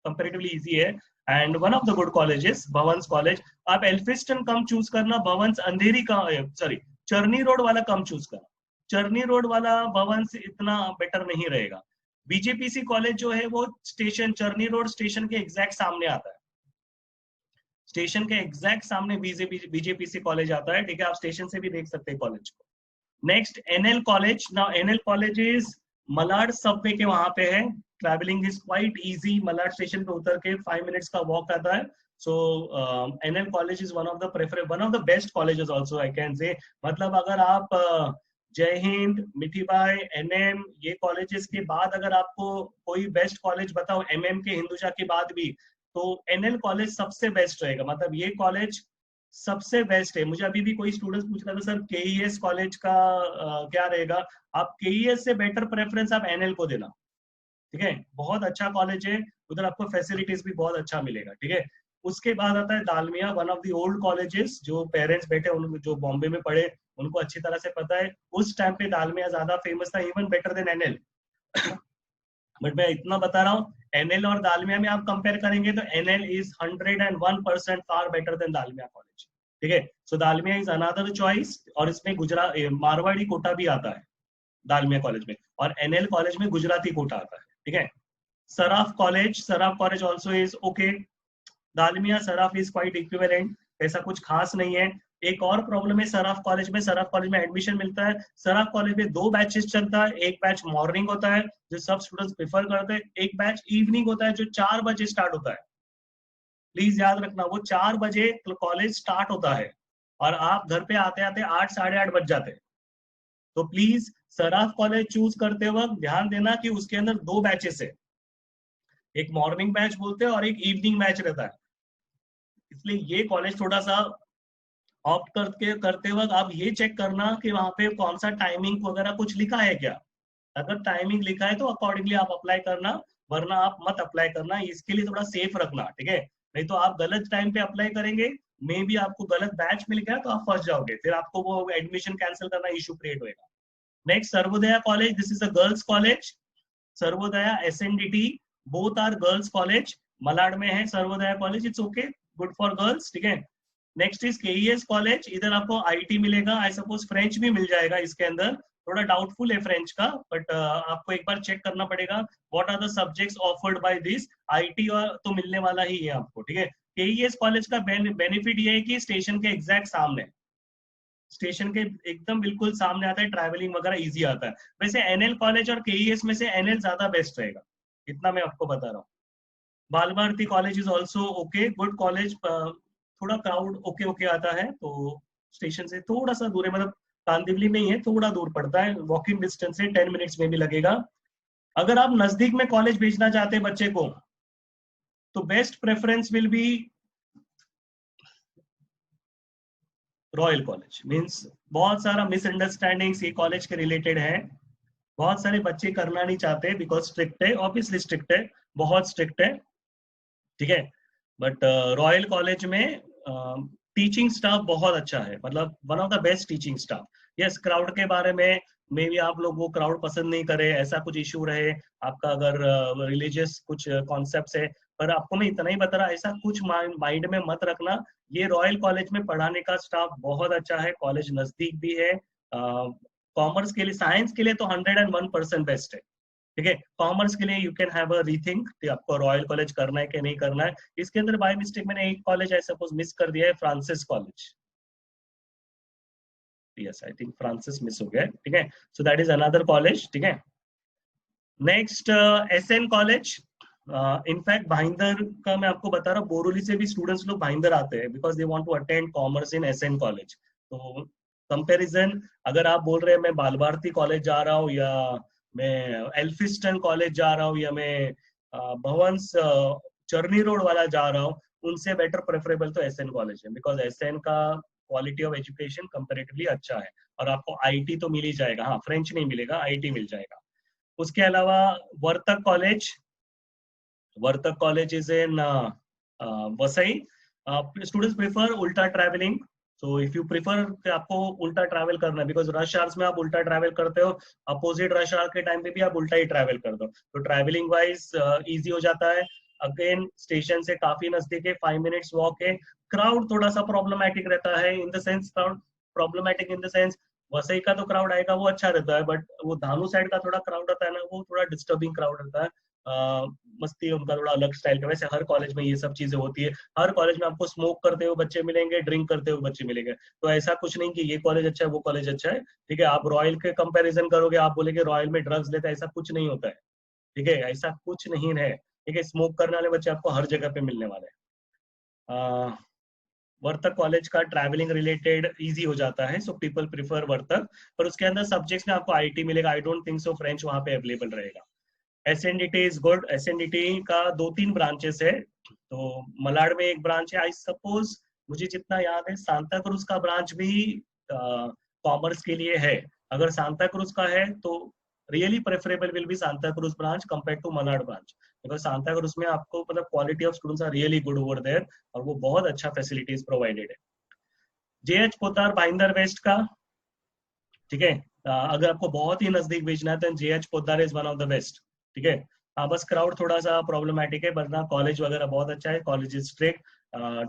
comparatively easy है। And one of the good colleges Bhavans college. आप एल्फिस्टन कम चूज करना, भवंस अंधेरी का, सॉरी चर्नी रोड वाला कम चूज करना, चर्नी रोड वाला भवंस इतना बेटर नहीं रहेगा। बीजेपीसी कॉलेज जो है वो स्टेशन, चर्नी रोड स्टेशन के एग्जैक्ट सामने आता है, स्टेशन के एग्जैक्ट सामने बीजेपीसी कॉलेज आता है, ठीक है। आप स्टेशन से भी देख सकते हैं कॉलेज को। Next NL college. Now NL college is Malad subway के वहां पे है, travelling is quite easy, Malad station पे उतर के 5 मिनट्स का वॉक आता है। So NL college is one of the best colleges also I can say. मतलब अगर आप जय हिंद, मिठीबाई, एनएम, ये कॉलेजेस के बाद अगर आपको कोई बेस्ट कॉलेज बताओ एमएम के, हिंदुजा के बाद भी, तो एनएल कॉलेज सबसे बेस्ट रहेगा। मतलब ये कॉलेज सबसे बेस्ट है। मुझे अभी भी कोई स्टूडेंट्स पूछ रहा था सर केईएस कॉलेज का क्या रहेगा, आप केईएस से बेटर प्रेफरेंस आप एनएल को देना, ठीक है। बहुत अच्छा कॉलेज है, उधर आपको फैसिलिटीज भी बहुत अच्छा मिलेगा, ठीक है। उसके बाद आता है Dalmia, one of the old colleges, जो पेरेंट्स बैठे उन जो बॉम्बे में पढ़े उनको अच्छी तरह से पता है, उस टाइम पे दालमिया ज्यादा फेमस था, even better than NL. But मैं इतना बता रहा हूँ, एनएल और दालमिया में आप कंपेयर करेंगे तो NL is 101% far better than Dalmia college, ठीक है। So Dalmia is another choice, और इसमें गुजरात मारवाड़ी कोटा भी आता है दालमिया कॉलेज में, और एनएल कॉलेज में गुजराती कोटा आता है, ठीक है। Saraf college also is okay, Dalmia Saraf is quite equivalent, ऐसा कुछ खास नहीं है। एक और प्रॉब्लम है सराफ कॉलेज में एडमिशन मिलता है, सराफ कॉलेज में 2 बैचेस चलता है, एक बैच मॉर्निंग होता है जो सब स्टूडेंट्स प्रेफर करते हैं, एक बैच इवनिंग होता है जो 4 बजे स्टार्ट होता है। प्लीज याद रखना, वो 4 बजे कॉलेज स्टार्ट होता है और आप घर पे आते आते 8 साढ़े 8 बज जाते हैं। तो प्लीज सराफ कॉलेज चूज करते वक्त ध्यान देना कि उसके अंदर 2 बैचेस है, एक मॉर्निंग बैच बोलते हैं और एक इवनिंग बैच रहता है। इसलिए ये कॉलेज थोड़ा सा ऑप्ट करते वक्त आप ये चेक करना कि वहां पे कौन सा टाइमिंग वगैरह कुछ लिखा है क्या। अगर टाइमिंग लिखा है तो अकॉर्डिंगली आप अप्लाई करना, वरना आप मत अप्लाई करना, इसके लिए थोड़ा सेफ रखना, ठीक है। नहीं तो आप गलत टाइम पे अप्लाई करेंगे, मे बी आपको गलत बैच मिल गया तो आप फंस जाओगे, फिर आपको वो एडमिशन कैंसिल करना इशू क्रिएट होगा। Next Sarvodaya college, this is a girls college, Sarvodaya SNDT, both are girls college, Malad में है Sarvodaya college, it's okay, good for girls, ठीक है। नेक्स्ट इज केईएस कॉलेज, इधर आपको आईटी मिलेगा, आई सपोज फ्रेंच भी मिल जाएगा इसके अंदर, थोड़ा डाउटफुल है फ्रेंच का, बट आपको एक बार चेक करना पड़ेगा what are the subjects offered by this. IT तो मिलने वाला ही है आपको, ठीक है। केईएस कॉलेज का बेनिफिट ये है कि स्टेशन के एग्जैक्ट सामने, स्टेशन के एकदम बिल्कुल सामने आता है, ट्रैवलिंग वगैरह इजी आता है। वैसे एनएल कॉलेज और केईएस में से एनएल ज्यादा बेस्ट रहेगा, इतना मैं आपको बता रहा हूँ। Bal Bharati college is also okay, good college, थोड़ा क्राउड ओके आता है, तो स्टेशन से थोड़ा सा दूर है, मतलब कांदिवली में ही है, थोड़ा दूर पड़ता है, वॉकिंग डिस्टेंस है, 10 मिनट्स में भी लगेगा। अगर आप नजदीक में कॉलेज भेजना चाहते हैं बच्चे को, तो best preference will be royal college. Means बहुत सारा मिसअंडरस्टैंडिंग्स ये कॉलेज के रिलेटेड है, बहुत सारे बच्चे करना नहीं चाहते बिकॉज स्ट्रिक्ट है, ऑब्वियसली स्ट्रिक्ट है, बहुत स्ट्रिक्ट है, ठीक है। बट रॉयल कॉलेज में टीचिंग स्टाफ बहुत अच्छा है, मतलब one of the best teaching staff. Yes, crowd के बारे में मे बी आप लोग वो क्राउड पसंद नहीं करे, ऐसा कुछ इशू रहे आपका, अगर रिलीजियस कुछ कॉन्सेप्ट्स है, पर आपको मैं इतना ही बता रहा, ऐसा कुछ माइंड में मत रखना। ये रॉयल कॉलेज में पढ़ाने का स्टाफ बहुत अच्छा है, कॉलेज नजदीक भी है, कॉमर्स के लिए, साइंस के लिए तो 101% बेस्ट है, ठीक है। कॉमर्स के लिए you can have a rethink कि आपको रॉयल कॉलेज करना है कि नहीं करना है। इसके अंदर बाय मिस्टेक मैंने एक कॉलेज आई सपोज मिस कर दिया है, Francis college, yes I think Francis miss हो गया, ठीक है। So that is another college, ठीक है। Next SN college, in fact Bhayander का मैं आपको बता रहा हूँ, बोरोली से भी स्टूडेंट्स लोग भाईंदर आते हैं because they want to attend commerce in SN college. तो कंपैरिजन, अगर आप बोल रहे हैं मैं बाल भारती कॉलेज जा रहा हूँ, या मैं एल्फिस्टन कॉलेज जा रहा हूँ, या मैं भवंस चर्नी रोड वाला जा रहा हूँ, उनसे बेटर प्रेफरेबल तो एसएन कॉलेज है, बिकॉज एसएन का क्वालिटी ऑफ एजुकेशन कंपैरेटिवली अच्छा है, और आपको आईटी तो मिल ही जाएगा, हाँ फ्रेंच नहीं मिलेगा, आईटी मिल जाएगा। उसके अलावा Vartak college is in Vasai, students prefer उल्टा travelling, so if you prefer आपको उल्टा ट्रैवल करना है, बिकॉज रश आवर्स में आप उल्टा ट्रैवल करते हो, अपोजिट रश आवर के टाइम पे भी आप उल्टा ही ट्रैवल करते हो, तो ट्रैवलिंग वाइज इजी हो जाता है। अगेन स्टेशन से काफी नजदीक है, 5 मिनट्स वॉक है। क्राउड थोड़ा सा प्रॉब्लमैटिक रहता है, in the sense crowd problematic in the sense Vasai का तो क्राउड आएगा वो अच्छा रहता है, बट वो धानु साइड का थोड़ा क्राउड रहता है ना, वो थोड़ा डिस्टर्बिंग क्राउड रहता है। मस्ती उनका थोड़ा अलग स्टाइल का, वैसे हर कॉलेज में ये सब चीजें होती है। हर कॉलेज में आपको स्मोक करते हुए बच्चे मिलेंगे, ड्रिंक करते हुए बच्चे मिलेंगे, तो ऐसा कुछ नहीं कि ये कॉलेज अच्छा है वो कॉलेज अच्छा है। ठीक है, आप रॉयल के कंपैरिजन करोगे, आप बोलेगे रॉयल में ड्रग्स लेते हैं, ऐसा कुछ नहीं होता है। ठीक है, ऐसा कुछ नहीं है। ठीक है, स्मोक करने वाले बच्चे आपको हर जगह पे मिलने वाले हैं। वर्तक कॉलेज का ट्रैवलिंग रिलेटेड इजी हो जाता है, सो पीपल प्रिफर वर्तक, पर उसके अंदर सब्जेक्ट्स में आपको आईटी मिलेगा। I don't think so French वहां पे अवेलेबल रहेगा। SNDT is good. एसएनडीटी का 2-3 ब्रांचेस है, तो मलाड में एक ब्रांच है, आई सपोज मुझे जितना याद है सांता क्रूज का ब्रांच भी कॉमर्स के लिए है। अगर सांता क्रूज का है तो really preferable will be Santacruz branch compare to Malad branch, because Santacruz में आपको मतलब quality of students are really good over there, और वो बहुत अच्छा फैसिलिटीज प्रोवाइडेड है। जेएच पोद्दार भाईंदर वेस्ट का, ठीक है, अगर आपको बहुत ही नजदीक भेजना है तो JH Poddar is one of the best. ठीक है, बस क्राउड थोड़ा सा प्रॉब्लमैटिक है, वरना कॉलेज वगैरह बहुत अच्छा है। College is strict,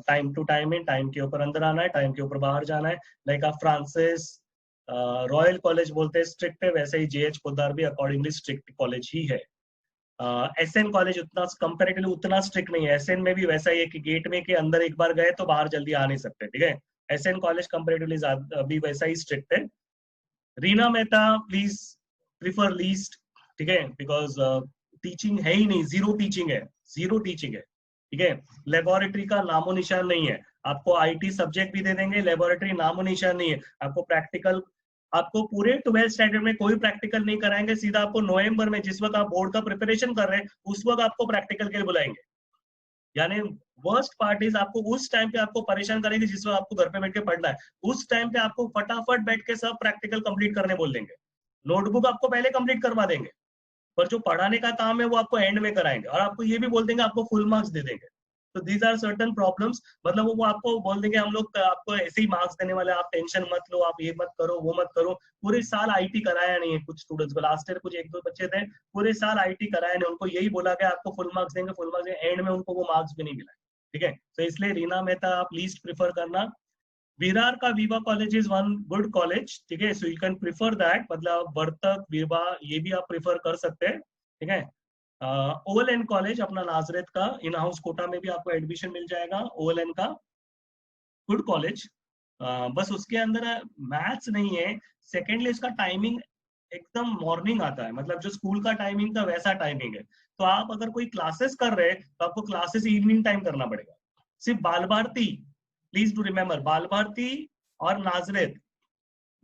time to time है, टाइम के ऊपर अंदर आना है, टाइम के ऊपर बाहर जाना है। लाइक आप फ्रांसिस रॉयल कॉलेज बोलते हैं स्ट्रिक्ट है, वैसे ही जेएच पोद्दार भी अकॉर्डिंगली स्ट्रिक्ट कॉलेज ही है। एसएन कॉलेज उतना कंपैरेटिवली उतना स्ट्रिक्ट नहीं है। एसएन में भी वैसा ही है कि गेट में के अंदर एक बार गए तो बाहर जल्दी आ नहीं सकते। ठीक है, एसएन कॉलेज कंपैरेटिवली अभी वैसा ही स्ट्रिक्ट है। Reena Mehta please prefer least. ठीक है, बिकॉज टीचिंग है ही नहीं, जीरो टीचिंग है, जीरो टीचिंग है। ठीक है, लेबोरेटरी का नामो निशान नहीं है। आपको आईटी सब्जेक्ट भी दे देंगे, लेबोरेटरी नामो निशान नहीं है। आपको प्रैक्टिकल, आपको पूरे 12th स्टैंडर्ड में कोई प्रैक्टिकल नहीं कराएंगे, सीधा आपको नवंबर में जिस वक्त आप बोर्ड का प्रिपरेशन कर रहे हैं उस वक्त आपको प्रैक्टिकल के लिए बुलाएंगे। यानी वर्स्ट पार्ट इज आपको उस टाइम पे आपको परेशान करेंगे जिस वक्त आपको घर पे बैठ के पढ़ना है, उस टाइम पे आपको फटाफट बैठ के सब प्रैक्टिकल कंप्लीट करने बोल देंगे। नोटबुक आपको पहले कंप्लीट करवा देंगे, पर जो पढ़ाने का काम है वो आपको एंड में कराएंगे, और आपको ये भी बोल देंगे आपको फुल मार्क्स दे देंगे। तो दीज आर सर्टन प्रॉब्लम्स, मतलब वो आपको बोल देंगे हम लोग आपको ऐसे ही मार्क्स देने वाले, आप टेंशन मत लो, आप ये मत करो वो मत करो। पूरे साल आईटी कराया नहीं है कुछ स्टूडेंट्स को, लास्ट ईयर कुछ 1-2 बच्चे थे पूरे साल आईटी कराया नहीं, उनको यही बोला गया आपको फुल मार्क्स देंगे, फुल मार्क्स देंगे, एंड में उनको वो मार्क्स भी नहीं मिला। ठीक है, तो इसलिए रीना मेहता आप लीस्ट प्रिफर करना। विरार का विवा college is one good college. ठीक है, so you can prefer that, मतलब वर्तक विवा ये भी आप प्रिफर कर सकते हैं। ठीक है, ओएलएन कॉलेज अपना नाजरेत का इन हाउस कोटा में भी आपको एडमिशन मिल जाएगा। ओएलएन का गुड कॉलेज, बस उसके अंदर मैथ्स नहीं है। सेकेंडली इसका टाइमिंग एकदम मॉर्निंग आता है, मतलब जो स्कूल का टाइमिंग था वैसा टाइमिंग है। तो आप अगर कोई क्लासेस कर रहे हैं तो आपको क्लासेस इवनिंग टाइम करना पड़ेगा। सिर्फ बाल भारती, प्लीज डू रिमेम्बर, बाल भारती और नाजरेत,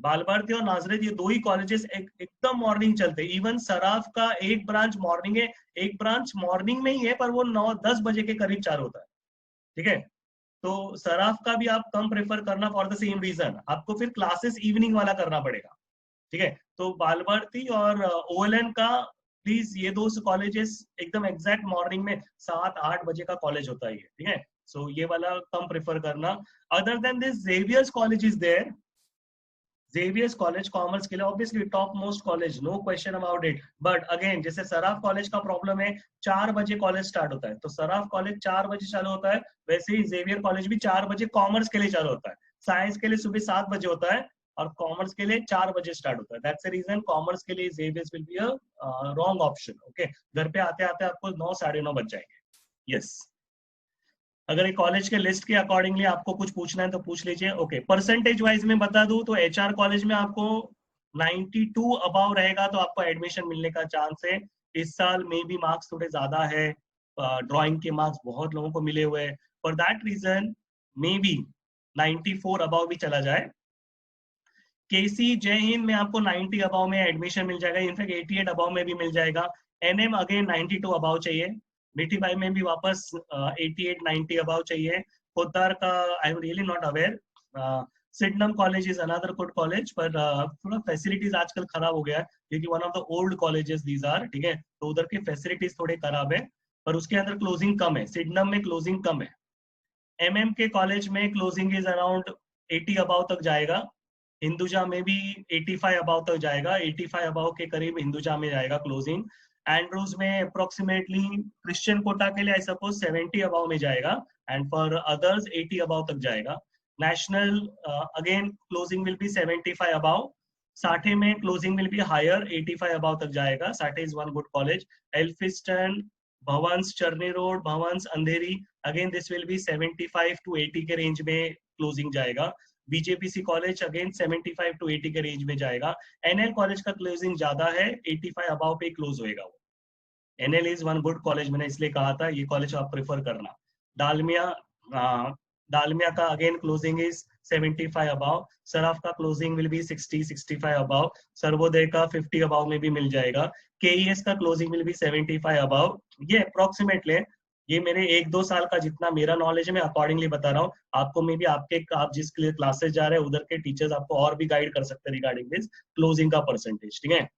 बाल भारती और नाजरेत ये दो ही कॉलेजेस एकदम मॉर्निंग चलते हैं। इवन सराफ का एक ब्रांच मॉर्निंग है, एक ब्रांच मॉर्निंग में ही है, पर वो 9-10 बजे के करीब चालू होता है। ठीक है, तो सराफ का भी आप कम प्रेफर करना फॉर द सेम रीजन, आपको फिर क्लासेस इवनिंग वाला करना पड़ेगा। ठीक है, तो बाल भारती और ओएलएन का प्लीज ये दो कॉलेजेस एकदम एग्जैक्ट मॉर्निंग में 7-8 बजे का कॉलेज होता है। ठीक है, सो ये वाला कम प्रेफर करना। Other than this Xavier's college is there. Xavier's college commerce के लिए obviously top most college, no question about it, but again जैसे सराफ कॉलेज का प्रॉब्लम है 4 बजे कॉलेज स्टार्ट होता है, तो सराफ कॉलेज 4 बजे चालू होता है, वैसे ही जेवियर कॉलेज भी 4 बजे कॉमर्स के लिए चालू होता है। साइंस के लिए सुबह 7 बजे होता है और कॉमर्स के लिए 4 बजे स्टार्ट होता है। दैट्स द रीजन कॉमर्स के लिए Xavier's will be a wrong option. Okay, घर पे आते आते आपको 9 साढ़े 9 बज जाएंगे। यस, अगर एक कॉलेज के लिस्ट के अकॉर्डिंगली आपको कुछ पूछना है तो पूछ लीजिए। ओके, परसेंटेज वाइज में बता दूं तो एचआर कॉलेज में आपको 92 अबाव रहेगा तो आपको एडमिशन मिलने का चांस है। इस साल में भी मार्क्स थोड़े ज्यादा है, ड्राइंग के मार्क्स बहुत लोगों को मिले हुए हैं, for that reason may be 94 above भी चला जाए। केसी जय हिंद में आपको 90 अबाव में एडमिशन मिल जाएगा, इनफैक्ट 88 अबाव में भी मिल जाएगा। एनएम अगेन 92 अबाव चाहिए। मिठी बाई में भी वापस 88-90 अबाव चाहिए। पोद्दार का I am really not aware. Sydenham college is another good college, पर थोड़ा फैसिलिटीज आजकल खराब हो गया है क्योंकि one of the old colleges these are. ठीक है, तो उधर के फैसिलिटीज थोड़े खराब है, पर उसके अंदर क्लोजिंग कम है। सिडनम में क्लोजिंग कम है। एमएम के कॉलेज में क्लोजिंग इज अराउंड 80 अबाव तक जाएगा, हिंदुजा में भी 85 अबाव तक जाएगा, 85 अबाव के करीब हिंदुजा में जाएगा क्लोजिंग। एंड्रूज में अप्रोक्सीमेटली क्रिश्चियन कोटा के लिए आई सपोज 70 अबाव में जाएगा, एंड फॉर अदर्स 80 अबाव तक जाएगा। National again closing will be 75 above. Sathe में closing will be higher, 85 above तक जाएगा। Sathe is one good college. Elphinstone, Bhavans, Charni road, Bhavans, Andheri, again this will be 75 to 80 के रेंज में क्लोजिंग जाएगा। बीजेपीसी कॉलेज अगेन 75 to 80 के range में जाएगा। एनएल कॉलेज का क्लोजिंग ज्यादा है, 85 अबाव पे क्लोज होएगा वो। NL is one good college, मैंने इसलिए कहा था ये कॉलेज आप प्रेफर करना। डालमिया का again closing is 75 above. Saraf का closing will be 60-65 above. Sarvodaya का 50 अबाव में भी मिल जाएगा। केईएस का क्लोजिंग विल बी 75 अबाव। ये अप्रोक्सीमेटली, ये मेरे 1-2 साल का जितना मेरा नॉलेज है मैं अकॉर्डिंगली बता रहा हूँ। आपको मे बी आप जिस क्लासेस जा रहे हैं उधर के टीचर्स आपको और भी गाइड कर सकते हैं रिगार्डिंग दिस क्लोजिंग का परसेंटेज, ठीक है।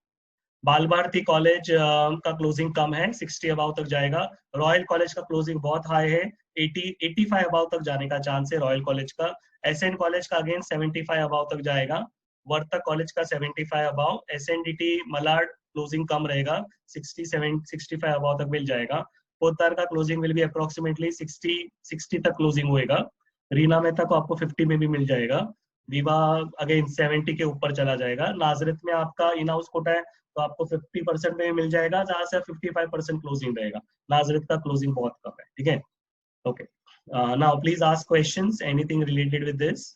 बाल भारती कॉलेज का क्लोजिंग कम है, 60 अबाव तक जाएगा। रॉयल कॉलेज का क्लोजिंग बहुत हाई है, 85 अबाव तक जाने का चांस है रॉयल कॉलेज का। एसएन कॉलेज का अगेन 75 अबाव तक जाएगा। वर्तक कॉलेज का 75 अबाव। एसएनडीटी मलाड क्लोजिंग कम रहेगा, 65 अबाव तक मिल जाएगा। पोतार का क्लोजिंग विल बी अप्रोक्सीमेटली 60 तक क्लोजिंग होएगा। रीना मेहता को आपको 50 में भी मिल जाएगा। विवाह अगेन 70 के ऊपर चला जाएगा। नाजरत में आपका इन हाउस कोटा है तो आपको 50% में मिल जाएगा, जहां से 55% क्लोजिंग रहेगा। नाजरत का क्लोजिंग बहुत कम है, ठीक है। Okay, now please ask questions, anything related with this.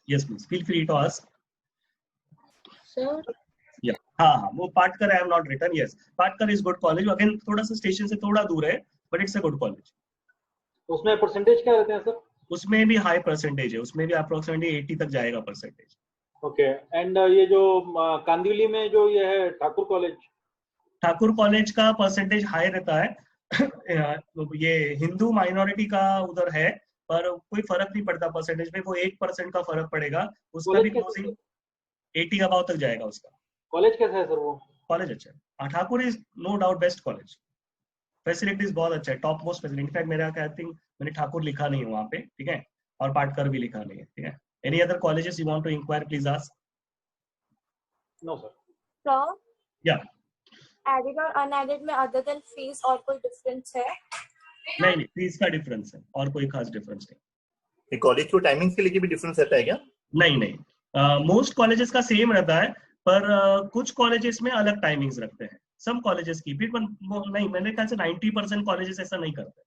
Yes please, feel free to ask. Sir हाँ, वो Patkar I have not written. Yes, Patkar is good college, again थोड़ा सा स्टेशन से थोड़ा दूर है, but it's a good college. उसमें percentage क्या रहते हैं सर? उसमें भी हाई परसेंटेज है, उसमें भी अप्रोक्सीमेटली 80 तक जाएगा परसेंटेज। ओके, एंड ये जो कांदिवली में जो ये है ठाकुर कॉलेज का परसेंटेज हाई रहता है। ये हिंदू माइनॉरिटी का उधर है, पर कोई फर्क नहीं पड़ता परसेंटेज में, वो 1% का फर्क पड़ेगा। उसका भी क्लोजिंग 80 अबाव तक जाएगा उसका। कॉलेज कैसा है सर वो? कॉलेज अच्छा है, Thakur is no doubt best college. Facilities बहुत अच्छा है, टॉप मोस्ट फैसिलिटी। इनफैक्ट मेरा आई थिंक मैंने ठाकुर लिखा नहीं है वहाँ पे, ठीक है, और पाटकर भी लिखा नहीं है, ठीक है। Any other colleges you want to inquire, please ask. No sir. Sir, या एडेड और अनएडेड में अदर देन फीस और कोई डिफरेंस है? नहीं, फीस का डिफरेंस है और कोई खास डिफरेंस नहीं। कॉलेज को टाइमिंग्स के लिए भी डिफरेंस रहता है क्या? नहीं, मोस्ट कॉलेजेस का सेम रहता है, पर कुछ कॉलेजेस में अलग टाइमिंग्स रखते हैं। सम कॉलेजेस की भी, पर नहीं, मैंने ख्याल से 90% कॉलेजेस ऐसा नहीं करते,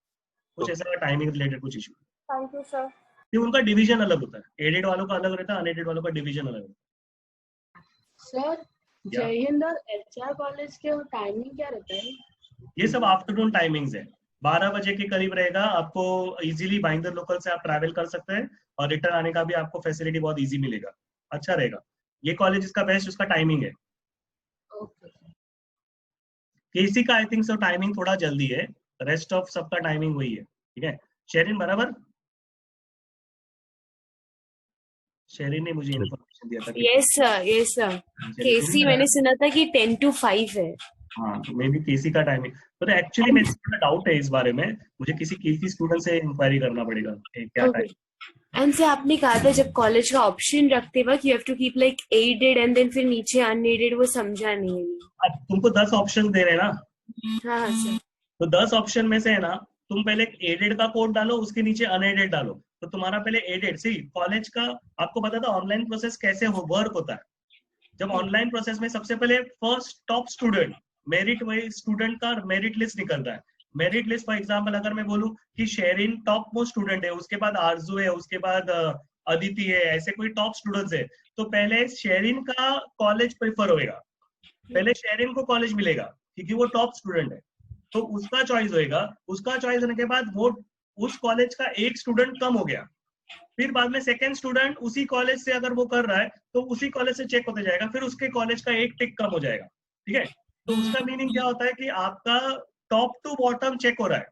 कुछ ऐसा टाइमिंग रिलेटेड कुछ इशू। Thank you sir. कि उनका डिवीजन अलग होता है, एडेड वालों का अलग रहता है, अनएडेड वालों का डिवीजन अलग होता सर, जय हिंद और एचआर कॉलेज के टाइमिंग क्या रहता है? ये सब आफ्टरनून टाइमिंग्स है, 12 बजे के करीब रहेगा। आपको इजीली भाईंदर लोकल से आप ट्रैवल कर सकते हैं और रिटर्न आने का भी आपको फैसिलिटी बहुत इजी मिलेगा, अच्छा रहेगा। ये कॉलेज इसका बेस्ट उसका टाइमिंग है। ओके। केसी का आई थिंक सो टाइमिंग थोड़ा जल्दी है, रेस्ट ऑफ सबका टाइमिंग वही है, ठीक है। शेरिन बराबर, शेरिन ने मुझे इन्फॉर्मेशन दिया था। यस सर केसी मैंने सुना था कि 10 to 5 है। हाँ, तो मे बी केसी का टाइमिंग, तो एक्चुअली मेरे को डाउट है इस बारे में, मुझे किसी केसी स्टूडेंट से इंक्वायरी करना पड़ेगा क्या टाइम। एंड से आपने कहा था जब कॉलेज का ऑप्शन रखते वक्त you have to keep like aided and then फिर नीचे अनएडेड, वो समझा नहीं है। अब तुमको 10 ऑप्शन दे रहे हैं ना, हाँ सर। तो 10 ऑप्शन में से है ना, तुम पहले एडेड का कोड डालो, उसके नीचे अनएडेड डालो। तो तुम्हारा पहले एडेड, सी कॉलेज का आपको पता था ऑनलाइन प्रोसेस कैसे वर्क होता है। जब ऑनलाइन प्रोसेस में सबसे पहले first top student, merit wise student का मेरिट लिस्ट निकलता है। मेरिट लिस्ट फॉर एग्जांपल अगर मैं बोलूं कि शेरिन टॉप मोस्ट स्टूडेंट है, उसके बाद आरजू है, उसके बाद अदिति है, ऐसे कोई टॉप स्टूडेंट्स है, तो पहले शेरिन का कॉलेज प्रेफर होएगा, पहले शेरिन को कॉलेज मिलेगा क्योंकि वो टॉप स्टूडेंट है, तो उसका चॉइस होएगा। उसका चॉइस होने के बाद वो उस कॉलेज का एक स्टूडेंट कम हो गया, फिर बाद में सेकंड स्टूडेंट उसी कॉलेज से अगर वो कर रहा है तो उसी कॉलेज से चेक होते जाएगा, फिर उसके कॉलेज का एक टिक कम हो जाएगा, ठीक है। तो उसका मीनिंग क्या होता है कि आपका टॉप टू बॉटम चेक हो रहा है,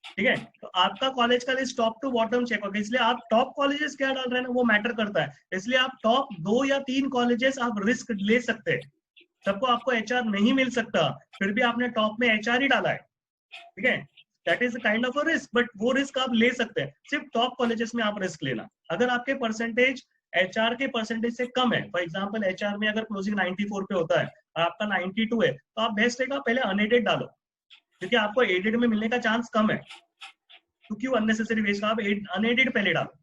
ठीक है। तो आपका कॉलेज का list top to bottom check होगा, इसलिए आप टॉप कॉलेजेस क्या डाल रहे हैं ना वो मैटर करता है। इसलिए आप टॉप 2 या 3 कॉलेजेस आप रिस्क ले सकते हैं। सबको आपको एचआर नहीं मिल सकता, फिर भी आपने टॉप में एचआर ही डाला है, ठीक है। That is kind of a risk, but वो रिस्क आप ले सकते हैं। सिर्फ टॉप कॉलेजेस में आप रिस्क लेना। अगर आपके परसेंटेज एचआर के परसेंटेज से कम है, फॉर एग्जांपल एचआर में अगर क्लोजिंग 94 पे होता है और आपका 92 है, तो आप बेस्ट रहेगा पहले अनएडेड डालो, क्योंकि आपको एडेड में मिलने का चांस कम है। तो क्यों अननेसेसरी वेस्ट, आप अनएडेड पहले डालो,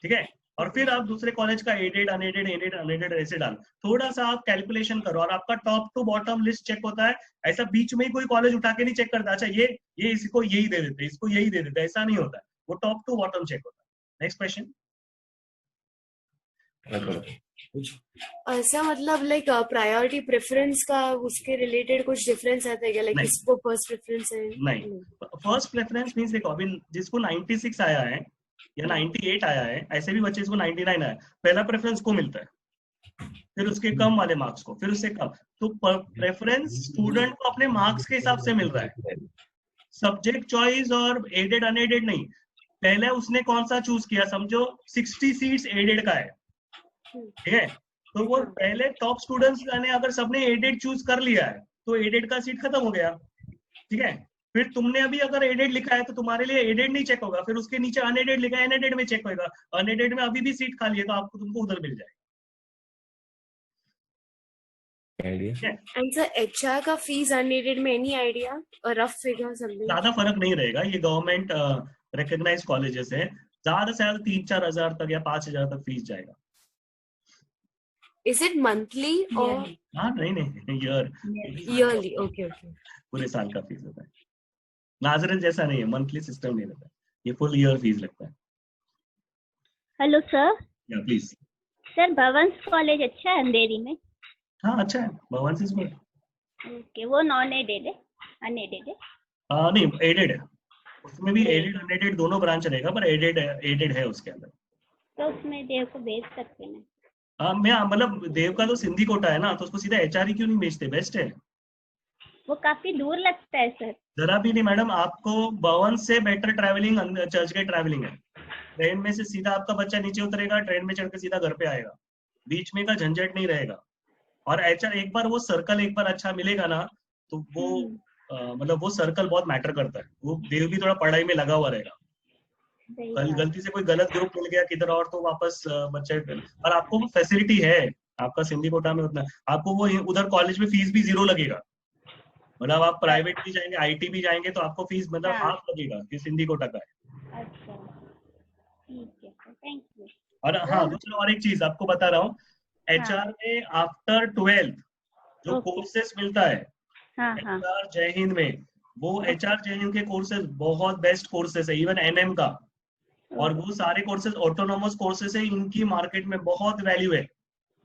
ठीक है, और फिर आप दूसरे कॉलेज का एडेड अनएडेड एडेड अनएडेड ऐसे डालो। थोड़ा सा आप कैलकुलेशन करो, और आपका top to bottom list check होता है। ऐसा बीच में ही कोई कॉलेज उठा के नहीं चेक करता, अच्छा ये इसको यही दे देते, इसको यही दे देते, ऐसा नहीं होता है। वो टॉप टू बॉटम चेक होता है। Next question. ऐसा मतलब लाइक प्रायोरिटी प्रेफरेंस का उसके रिलेटेड कुछ डिफरेंस आता है क्या, लाइक किसको फर्स्ट प्रेफरेंस है? नहीं, फर्स्ट प्रेफरेंस मींस देखो, अभी जिसको 96 आया है या 98 आया है, ऐसे भी बच्चे जिसको 99 आया है, पहला प्रेफरेंस को मिलता है, फिर उसके कम वाले मार्क्स को, फिर उससे कम। तो प्रेफरेंस स्टूडेंट को अपने मार्क्स के हिसाब से मिल रहा है, सब्जेक्ट चॉइस और एडेड अनएडेड नहीं। पहले उसने कौन सा चूज किया, समझो 60 सीट्स एडेड का है, ठीक है, तो वो पहले टॉप स्टूडेंट्स ने अगर सबने एडेड चूज कर लिया है तो एडेड का सीट खत्म हो गया, ठीक है। फिर तुमने अभी अगर एडेड लिखा है तो तुम्हारे लिए एडेड नहीं चेक होगा, फिर उसके नीचे अनएडेड लिखा है, अनएडेड में चेक होगा। अनएडेड में अभी भी सीट खाली है तो आपको तुमको उधर मिल जाएगा। एंड सर एचआर का फीस अनएडेड में एनी आइडिया और रफ फिगर समथिंग? ज्यादा फर्क नहीं रहेगा, ये गवर्नमेंट रिकॉग्नाइज कॉलेजेस है, ज्यादा से ज्यादा 3-4 हजार तक या 5 हजार तक फीस जाएगा। Is it monthly or? हाँ नहीं Yearly, okay. पूरे साल का फीस होता है। नाजरन जैसा नहीं है, मंथली सिस्टम नहीं रहता, ये फुल ईयर फीस लगता है। Hello sir. या प्लीज। सर भवंस कॉलेज अच्छा है अंधेरी में? हाँ अच्छा है, भवंस इज गुड। ओके, वो नॉन एडेड है, अनएडेड है? नहीं एडेड है, उसमें भी एडेड अनएडेड दोनों ब्रांच रहेगा, पर एडेड है उसके अंदर। तो उसमें देव को भेज सकते हैं? मैं मतलब देव का तो सिंधी कोटा है ना, तो उसको सीधा एचआर ही क्यों नहीं भेजते, बेस्ट है। वो काफी दूर लगता है सर। जरा भी नहीं मैडम, आपको भवन से better travelling Churchgate travelling है। ट्रेन में से सीधा आपका बच्चा नीचे उतरेगा, ट्रेन में चढ़ के सीधा घर पे आएगा, बीच में का झंझट नहीं रहेगा। और एचआर एक बार वो सर्कल एक बार अच्छा मिलेगा ना, तो वो मतलब वो सर्कल बहुत मैटर करता है। वो देव भी थोड़ा पढ़ाई में लगा हुआ रहेगा, कल गलती से कोई गलत ग्रुप मिल गया किधर और तो वापस बच्चे। और आपको वो फैसिलिटी है, आपका सिंधी कोटा में उतना आपको वो उधर कॉलेज में फीस भी 0 लगेगा। मतलब आप प्राइवेट भी जाएंगे, आईटी भी जाएंगे तो आपको फीस मतलब हाफ लगेगा, कि सिंधी कोटा का है। अच्छा ठीक है, थैंक यू। और हाँ दूसरा और एक चीज आपको बता रहा हूँ, एचआर में आफ्टर 12th जो कोर्सेस मिलता है एचआर जय हिंद में, वो एचआर जय हिंद के कोर्सेज बहुत बेस्ट कोर्सेस है, इवन एनएम का। और वो सारे कोर्सेज ऑटोनोमस कोर्सेज है, इनकी मार्केट में बहुत वैल्यू है।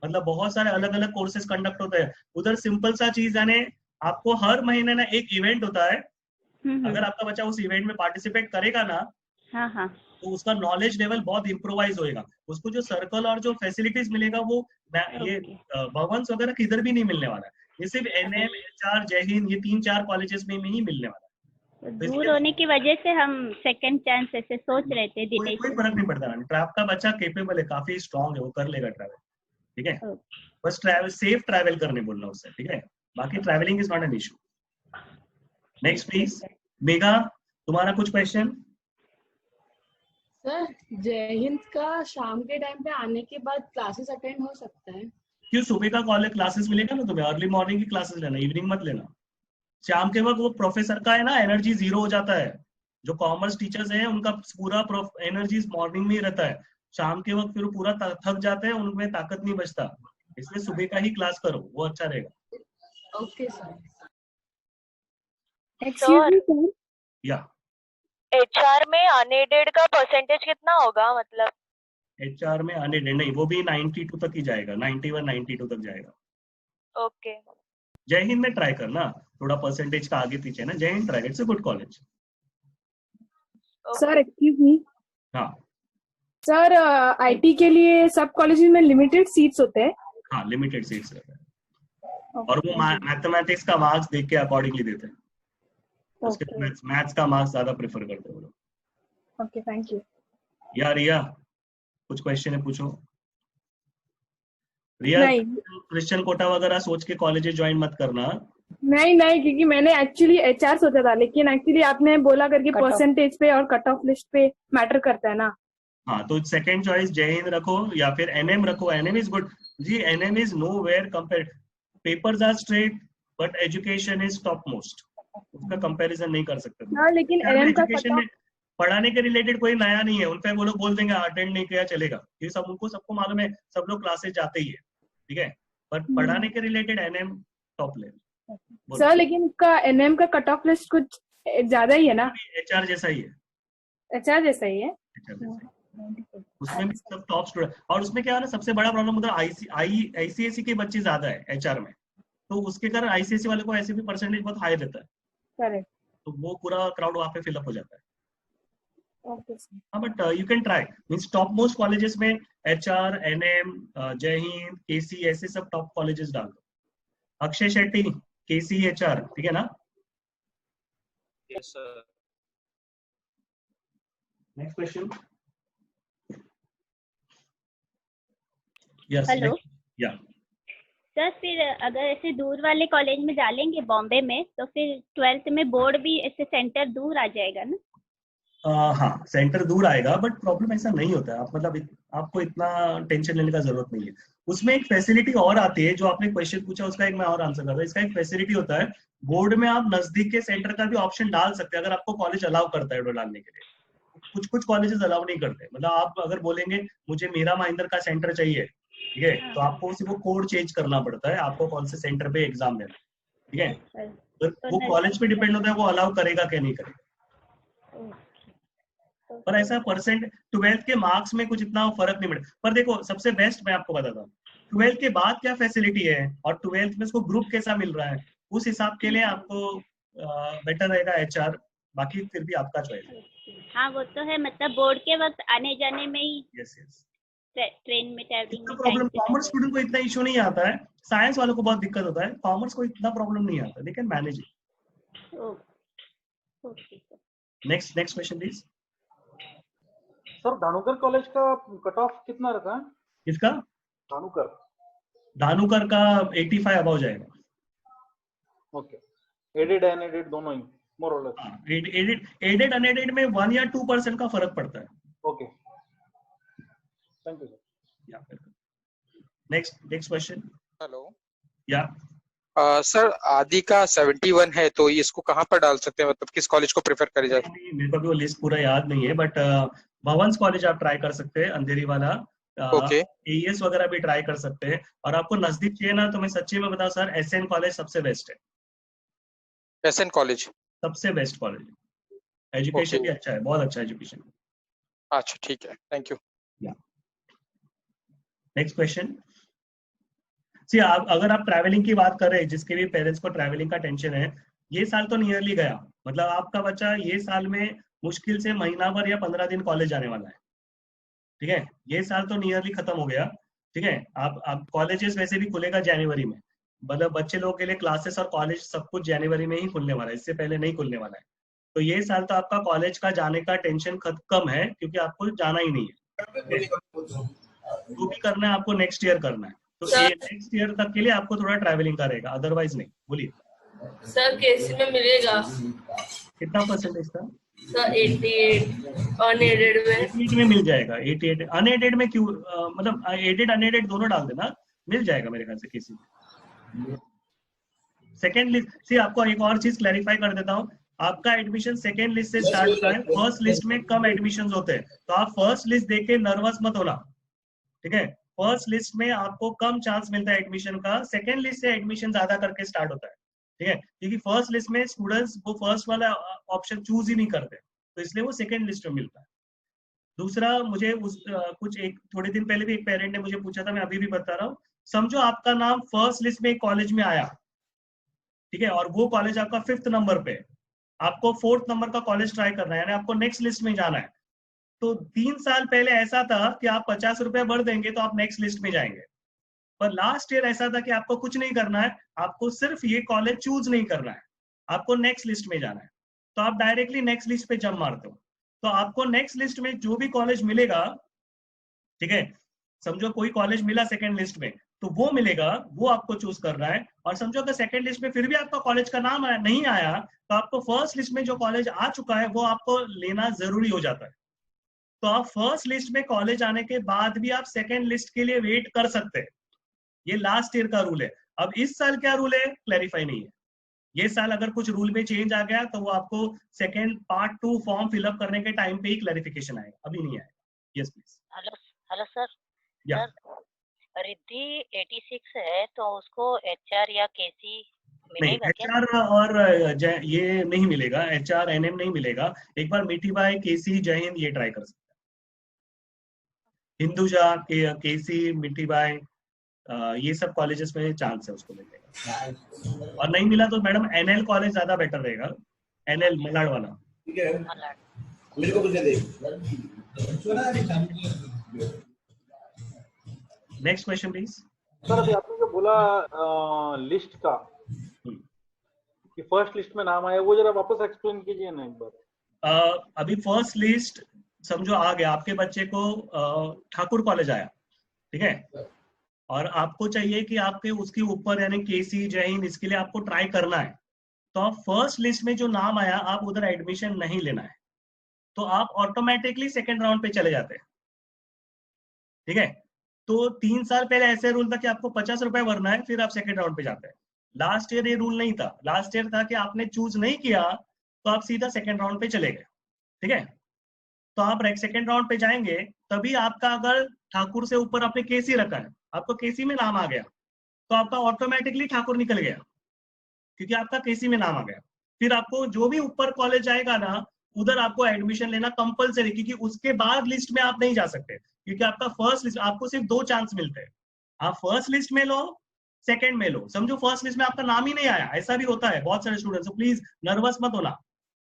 मतलब बहुत सारे अलग अलग कोर्सेज कंडक्ट होते हैं उधर। सिंपल सा चीज यानी आपको हर महीने ना एक इवेंट होता है, अगर आपका बच्चा उस इवेंट में पार्टिसिपेट करेगा ना, तो उसका नॉलेज लेवल बहुत इम्प्रोवाइज होएगा। उसको जो सर्कल और जो फैसिलिटीज मिलेगा वो ये भवंस वगैरह किधर भी नहीं मिलने वाला है। ये सिर्फ एनएम, एचआर, जय हिंद, ये 3-4 कॉलेजेस में ही मिलने वाला है। दूर होने की वजह से हम सेकंड चांस ऐसे सोच रहे थे। कोई फर्क नहीं पड़ता, आपका बच्चा केपेबल है, काफी स्ट्रांग है, वो कर लेगा ट्रैवल, ठीक है। बस ट्रैवल सेफ ट्रैवल करने बोलना उससे, ठीक है। बाकी travelling is not an issue. Next please. Megha तुम्हारा कुछ क्वेश्चन? सर जय हिंद का शाम के टाइम पे आने के बाद क्लासेस अटेंड हो सकता है? क्यों, सुबह का कॉलेज क्लासेस मिलेगा ना तुम्हें, अर्ली मॉर्निंग की क्लासेस लेना, इवनिंग मत लेना। शाम के वक्त वो प्रोफेसर का है ना एनर्जी 0 हो जाता है। जो कॉमर्स टीचर्स हैं उनका पूरा एनर्जी मॉर्निंग में ही रहता है, शाम के वक्त फिर वो पूरा थक जाते हैं, उनमें ताकत नहीं बचता। इसलिए सुबह का ही क्लास करो, वो अच्छा रहेगा। Okay sir. Excuse me sir, या एचआर में अनएडेड का परसेंटेज कितना होगा? मतलब एचआर में अनएडेड नहीं, वो भी 92 तक ही जाएगा, 91-92 तक जाएगा। ओके। जय हिंद में ट्राई करना, थोड़ा परसेंटेज का आगे पीछे ना। जय Hind try, it's a good college. Sir excuse me. हाँ सर, आईटी के लिए सब कॉलेज में लिमिटेड सीट्स होते हैं? हाँ लिमिटेड सीट्स रहते हैं, और वो मैथमेटिक्स का मार्क्स देख के अकॉर्डिंगली देते हैं। उसके मैथ्स का मार्क्स ज्यादा प्रेफर करते हैं वो लोग। Okay thank you. या रिया कुछ क्वेश्चन है, पूछो। रिया क्रिश्चियन कोटा वगैरह सोच के कॉलेजेस ज्वाइन मत करना, नहीं नहीं, क्योंकि मैंने एक्चुअली एचआर सोचा था, लेकिन एक्चुअली आपने बोला करके परसेंटेज पे और कट ऑफ लिस्ट पे मैटर करता है ना। हाँ, तो सेकंड चॉइस जय हिंद रखो या फिर एनएम रखो। NM is good ji, NM is nowhere compare, papers are straight but education is top most, उसका कंपैरिजन नहीं कर सकते। हाँ, लेकिन एनएम का एजुकेशन में पढ़ाने के रिलेटेड कोई नया नहीं है, उन पे वो लोग बोल देंगे अटेंड नहीं किया चलेगा, ये सब उनको सबको मालूम है, सब लोग क्लासेस जाते ही है, ठीक है, पर पढ़ाने के related NM top level. Sir लेकिन उसका एनएम का कट ऑफ लिस्ट कुछ ज्यादा ही है ना। एचआर जैसा ही है, एचआर जैसा ही है। उसमें भी सब टॉप स्टूडेंट, और उसमें क्या है ना, सबसे बड़ा प्रॉब्लम उधर आईसीएसई के बच्चे ज्यादा है एचआर में, तो उसके कारण आईसीएसई वाले को ऐसे भी परसेंटेज बहुत हाई रहता है, करेक्ट, तो वो पूरा क्राउड वहां पे फिलअप हो जाता है। Okay sir. हाँ, but you can try, means top most colleges में एचआर, एनएम, जय हिंद, केसी, ऐसे सब टॉप कॉलेजेस डाल दो। अक्षय शेट्टी, केसी, एचआर, ठीक है ना? Yes sir. Next question. Yes, hello या सर, फिर अगर ऐसे दूर वाले कॉलेज में डालेंगे बॉम्बे में, तो फिर 12th में बोर्ड भी ऐसे सेंटर दूर आ जाएगा ना? हाँ, सेंटर दूर आएगा, बट प्रॉब्लम ऐसा नहीं होता है, आप मतलब आपको इतना टेंशन लेने का जरूरत नहीं है। उसमें एक फैसिलिटी और आती है, जो आपने क्वेश्चन पूछा उसका एक मैं और आंसर कर रहा हूँ। इसका एक फैसिलिटी होता है, बोर्ड में आप नजदीक के सेंटर का भी ऑप्शन डाल सकते हैं, अगर आपको कॉलेज अलाउ करता है डालने के लिए। कुछ कॉलेजेस अलाउ नहीं करते, मतलब आप अगर बोलेंगे मुझे मीरा महेंद्र का सेंटर चाहिए, ठीक है, तो आपको उसी को कोड चेंज करना पड़ता है, आपको कौन से सेंटर पे एग्जाम देना, ठीक है, तो वो कॉलेज पे डिपेंड होता है वो अलाउ करेगा क्या नहीं करेगा। पर ऐसा परसेंट 12th के मार्क्स में कुछ इतना फर्क नहीं पड़े। पर देखो, सबसे बेस्ट मैं आपको बताता हूँ, 12th के बाद क्या फैसिलिटी है और 12th में उसको ग्रुप कैसा मिल रहा है, उस हिसाब के लिए आपको बेटर रहेगा एचआर, बाकी फिर भी आपका चॉइस है। हाँ वो तो है, मतलब बोर्ड के वक्त आने जाने में ही यस यस ट्रेन में ट्रैवलिंग में प्रॉब्लम, कॉमर्स स्टूडेंट को इतना इशू नहीं आता है, साइंस वालों को बहुत दिक्कत होता है, कॉमर्स को इतना प्रॉब्लम नहीं आता, they can manage it. Okay sir. Next question please. Sir Dhanukar college का कट ऑफ कितना रखा है? किसका? धानुकर का 85 अबव जाएगा। ओके, एडेड अनएडेड दोनों ही मोर और लेस। एडेड अनएडेड में 1 या 2% का फर्क पड़ता है। Okay, thank you sir. Next question. Hello, या सर आदि का 71 है, तो इसको कहाँ पर डाल सकते हैं, मतलब किस कॉलेज को प्रेफर करे जाए? मेरे को भी वो लिस्ट पूरा याद नहीं है, बट भवंस कॉलेज आप ट्राई कर सकते हैं, अंधेरी वाला। ओके, एईएस वगैरह भी ट्राई कर सकते हैं, और आपको नजदीक चाहिए ना, तो मैं सच्ची में बताऊं सर, एसएन कॉलेज सबसे बेस्ट है। एसएन कॉलेज सबसे बेस्ट कॉलेज, एजुकेशन भी अच्छा है, बहुत अच्छा एजुकेशन। अच्छा ठीक है, thank you. Next question. See, आप अगर आप ट्रैवलिंग की बात कर रहे हैं, जिसके भी पेरेंट्स को ट्रैवलिंग का टेंशन है, ये साल तो नियरली गया, मतलब आपका बच्चा ये साल में मुश्किल से महीना भर या 15 दिन कॉलेज जाने वाला है, ठीक है, ये साल तो नियरली खत्म हो गया, ठीक है। आप कॉलेजेस वैसे भी खुलेगा जनवरी में, मतलब बच्चे लोगों के लिए क्लासेस और कॉलेज सब कुछ जनवरी में ही खुलने वाला है, इससे पहले नहीं खुलने वाला है। तो ये साल तो आपका कॉलेज का जाने का टेंशन कम है, क्योंकि आपको जाना ही नहीं है, जो भी करना है आपको नेक्स्ट ईयर करना है, तो नेक्स्ट ईयर तक के लिए आपको थोड़ा ट्रैवलिंग का रहेगा, अदरवाइज नहीं। बोलिए सर, केसी में मिलेगा कितना परसेंटेज था सर? 88 अनएडेड में। 88 में मिल जाएगा, 88 अनएडेड में क्यों, मतलब एडेड अनएडेड दोनों डाल देना, मिल जाएगा मेरे ख्याल से किसी में। सेकेंड लिस्ट सी, आपको एक और चीज क्लैरिफाई कर देता हूँ, आपका एडमिशन सेकेंड लिस्ट से स्टार्ट होता है, फर्स्ट लिस्ट में कम एडमिशन होते हैं, तो आप फर्स्ट लिस्ट देख के नर्वस मत होना, ठीक है। फर्स्ट लिस्ट में आपको कम चांस मिलता है एडमिशन का, सेकेंड लिस्ट से एडमिशन ज्यादा करके स्टार्ट होता है, ठीक है, क्योंकि फर्स्ट लिस्ट में स्टूडेंट्स वो फर्स्ट वाला ऑप्शन चूज ही नहीं करते, तो इसलिए वो सेकेंड लिस्ट में मिलता है। दूसरा, मुझे कुछ एक थोड़े दिन पहले भी एक पेरेंट ने मुझे पूछा था, मैं अभी भी बता रहा हूँ, समझो आपका नाम फर्स्ट लिस्ट में एक कॉलेज में आया, ठीक है, और वो कॉलेज आपका 5th नंबर पे, आपको 4th नंबर का कॉलेज ट्राई करना है, यानी आपको नेक्स्ट लिस्ट में जाना है। तो 3 साल पहले ऐसा था कि आप 50 रुपए भर देंगे तो आप नेक्स्ट लिस्ट में जाएंगे, पर लास्ट ईयर ऐसा था कि आपको कुछ नहीं करना है, आपको सिर्फ ये कॉलेज चूज नहीं करना है, आपको नेक्स्ट लिस्ट में जाना है, तो आप डायरेक्टली नेक्स्ट लिस्ट पे जंप मारते हो, तो आपको नेक्स्ट लिस्ट में जो भी कॉलेज मिलेगा, ठीक है, समझो कोई कॉलेज मिला सेकंड लिस्ट में, तो वो मिलेगा, वो आपको चूज करना है। और समझो अगर सेकंड लिस्ट में फिर भी आपका कॉलेज का नाम नहीं आया, तो आपको फर्स्ट लिस्ट में जो कॉलेज आ चुका है वो आपको लेना जरूरी हो जाता है। तो आप फर्स्ट लिस्ट में कॉलेज आने के बाद भी आप सेकंड लिस्ट के लिए वेट कर सकते हैं। ये लास्ट ईयर का रूल है। अब इस साल क्या रूल है क्लैरिफाई नहीं है। ये साल अगर कुछ रूल में चेंज आ गया तो वो आपको सेकंड पार्ट 2 फॉर्म फिलअप करने के टाइम पे ही क्लैरिफिकेशन आएगा, अभी नहीं आएगा। Yes please. Hello sir. या रिद्धि 86 है तो उसको एचआर या केसी नहीं, मिलेगा क्या? एचआर और ये नहीं मिलेगा, एचआर एनएम नहीं मिलेगा। एक बार मीठी बाई, केसी, जय हिंद ये ट्राई कर सकते हैं। हिंदुजा, केसी, मीठी बाई, ये सब कॉलेजेस में चांस है उसको मिलेगा। और नहीं मिला तो मैडम एनएल कॉलेज ज्यादा बेटर रहेगा, एनएल मलाड वाला। ठीक है, मेरे को पूछने दे। Next question please. सर अभी आपने जो बोला लिस्ट का कि फर्स्ट लिस्ट में नाम आया, वो जरा वापस एक्सप्लेन कीजिए ना एक बार। अभी फर्स्ट लिस्ट समझो आ गया, आपके बच्चे को ठाकुर कॉलेज आया, ठीक है, और आपको चाहिए कि आपके उसके ऊपर यानी केसी, जय हिंद, इसके लिए आपको ट्राई करना है। तो आप फर्स्ट लिस्ट में जो नाम आया आप उधर एडमिशन नहीं लेना है, तो आप ऑटोमेटिकली सेकेंड राउंड पे चले जाते हैं। ठीक है, तो 3 साल पहले ऐसे रूल था कि आपको 50 रुपए भरना है फिर आप सेकेंड राउंड पे जाते हैं। लास्ट ईयर ये रूल नहीं था, लास्ट ईयर था कि आपने चूज नहीं किया तो आप सीधा सेकेंड राउंड पे चले गए। ठीक है, तो आप सेकेंड राउंड पे जाएंगे तभी आपका अगर ठाकुर से ऊपर आपने केसी रखा है, आपको केसी में नाम आ गया तो आपका ऑटोमेटिकली ठाकुर निकल गया क्योंकि आपका केसी में नाम आ गया। फिर आपको जो भी ऊपर कॉलेज आएगा ना उधर आपको एडमिशन लेना कंपलसरी, क्योंकि उसके बाद लिस्ट में आप नहीं जा सकते, क्योंकि आपका फर्स्ट लिस्ट, आपको सिर्फ 2 चांस मिलते हैं। आप फर्स्ट लिस्ट में लो, सेकंड में लो। समझो फर्स्ट लिस्ट में आपका नाम ही नहीं आया, ऐसा भी होता है बहुत सारे स्टूडेंट्स, तो प्लीज नर्वस मत होना।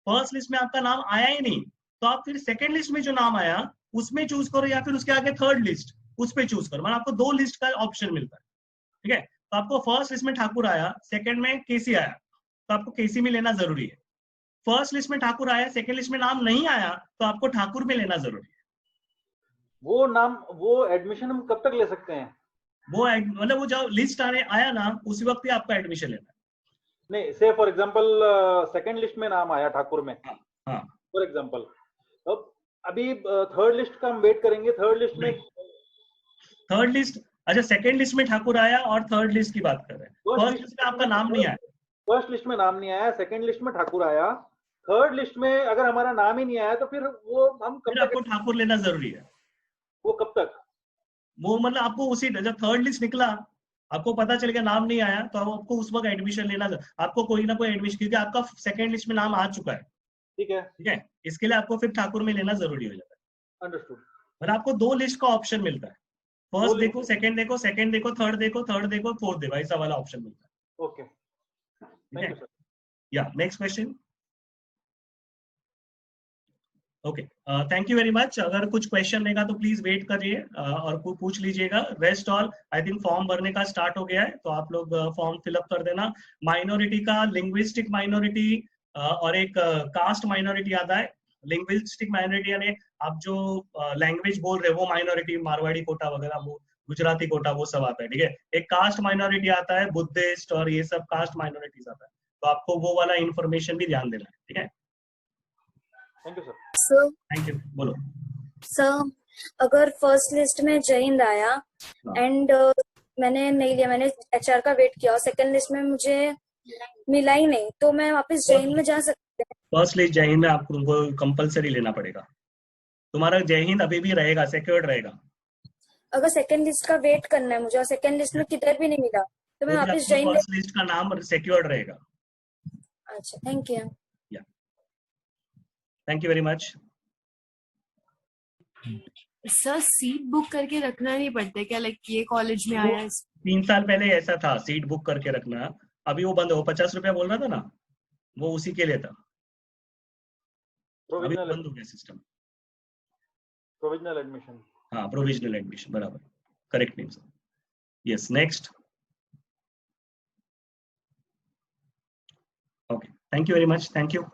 फर्स्ट लिस्ट में आपका नाम आया ही नहीं तो आप फिर सेकंड लिस्ट में जो नाम आया उसमें चूज करो, या फिर उसके आगे थर्ड लिस्ट उस पर चूज करो। मतलब आपको 2 लिस्ट का ऑप्शन मिलता है। ठीक है, तो आपको फर्स्ट लिस्ट में ठाकुर आया, सेकंड में केसी आया, तो आपको केसी में लेना जरूरी है। फर्स्ट लिस्ट में ठाकुर आया, सेकंड लिस्ट में नाम नहीं आया तो आपको ठाकुर में लेना जरूरी है। वो नाम, वो एडमिशन हम कब तक ले सकते हैं? वो मतलब वो जब लिस्ट आया ना उसी वक्त ही आपका एडमिशन लेना है। नहीं, से फॉर एग्जांपल सेकंड लिस्ट में नाम आया ठाकुर में, हाँ फॉर एग्जांपल, अब अभी थर्ड लिस्ट का हम वेट करेंगे। थर्ड लिस्ट में, थर्ड लिस्ट, अच्छा सेकंड लिस्ट में ठाकुर आया और थर्ड लिस्ट की बात कर रहे हैं। फर्स्ट लिस्ट में आपका नाम नहीं आया, फर्स्ट लिस्ट में नाम नहीं आया, सेकंड लिस्ट में ठाकुर आया, थर्ड लिस्ट में अगर हमारा नाम ही नहीं आया तो फिर वो हम कब तक आपको ठाकुर लेना जरूरी है। वो कब तक? वो मतलब आपको उसी जब थर्ड लिस्ट निकला आपको पता चल गया नाम नहीं आया तो आपको उस वक्त एडमिशन लेना, आपको कोई ना कोई एडमिशन, क्योंकि आपका सेकंड लिस्ट में नाम आ चुका है। ठीक है, ठीक है, इसके लिए आपको फिर ठाकुर में लेना जरूरी हो जाता है। अंडरस्टूड। मतलब आपको 2 लिस्ट का ऑप्शन मिलता है, फर्स्ट देखो, सेकंड देखो, सेकंड देखो, थर्ड देखो, थर्ड देखो, फोर्थ देखो, ऐसा वाला ऑप्शन मिलता है। Okay, thank you sir. या next question. Okay, thank you very much. अगर कुछ क्वेश्चन रहेगा तो प्लीज वेट करिए और पूछ लीजिएगा। Rest all I think form भरने का स्टार्ट हो गया है, तो आप लोग फॉर्म फिलअप कर देना। माइनॉरिटी का लिंग्विस्टिक माइनॉरिटी और एक कास्ट माइनॉरिटी आता है। लिंग्विस्टिक माइनॉरिटी यानी आप जो लैंग्वेज बोल रहे हो वो माइनॉरिटी, मारवाड़ी कोटा वगैरह, वो गुजराती कोटा, वो सब आता है। ठीक है, एक कास्ट माइनॉरिटी आता है, बुद्धिस्ट और ये सब कास्ट माइनॉरिटीज आता है, तो आपको वो वाला इंफॉर्मेशन भी ध्यान देना है। ठीक है, thank you sir. Sir thank you. बोलो सर, अगर फर्स्ट लिस्ट में जय हिंद आया एंड मैंने नहीं लिया, मैंने एचआर का वेट किया और सेकंड लिस्ट में मुझे मिला ही नहीं, तो मैं वापस जय हिंद में जा सकती हूँ? फर्स्ट लिस्ट जय हिंद में आपको कंपलसरी लेना पड़ेगा। तुम्हारा जय हिंद अभी भी रहेगा, सिक्योर्ड रहेगा। अगर सेकंड लिस्ट का वेट करना है मुझे और सेकंड लिस्ट में किधर भी नहीं मिला तो मैं वापस जय हिंद, फर्स्ट लिस्ट का नाम सिक्योर्ड रहेगा। अच्छा, thank you. Thank you very much. Sir, seat book करके रखना नहीं पड़ता क्या? लाइक ये कॉलेज में आया है 3 साल पहले ऐसा था, सीट बुक करके रखना। अभी वो बंद हो, 50 रुपया बोल रहा था ना, वो उसी के लिए था। अभी बंद हो गया सिस्टम। प्रोविजनल एडमिशन, हाँ प्रोविजनल एडमिशन, बराबर, correct name sir. Yes, next. Okay, thank you very much, thank you.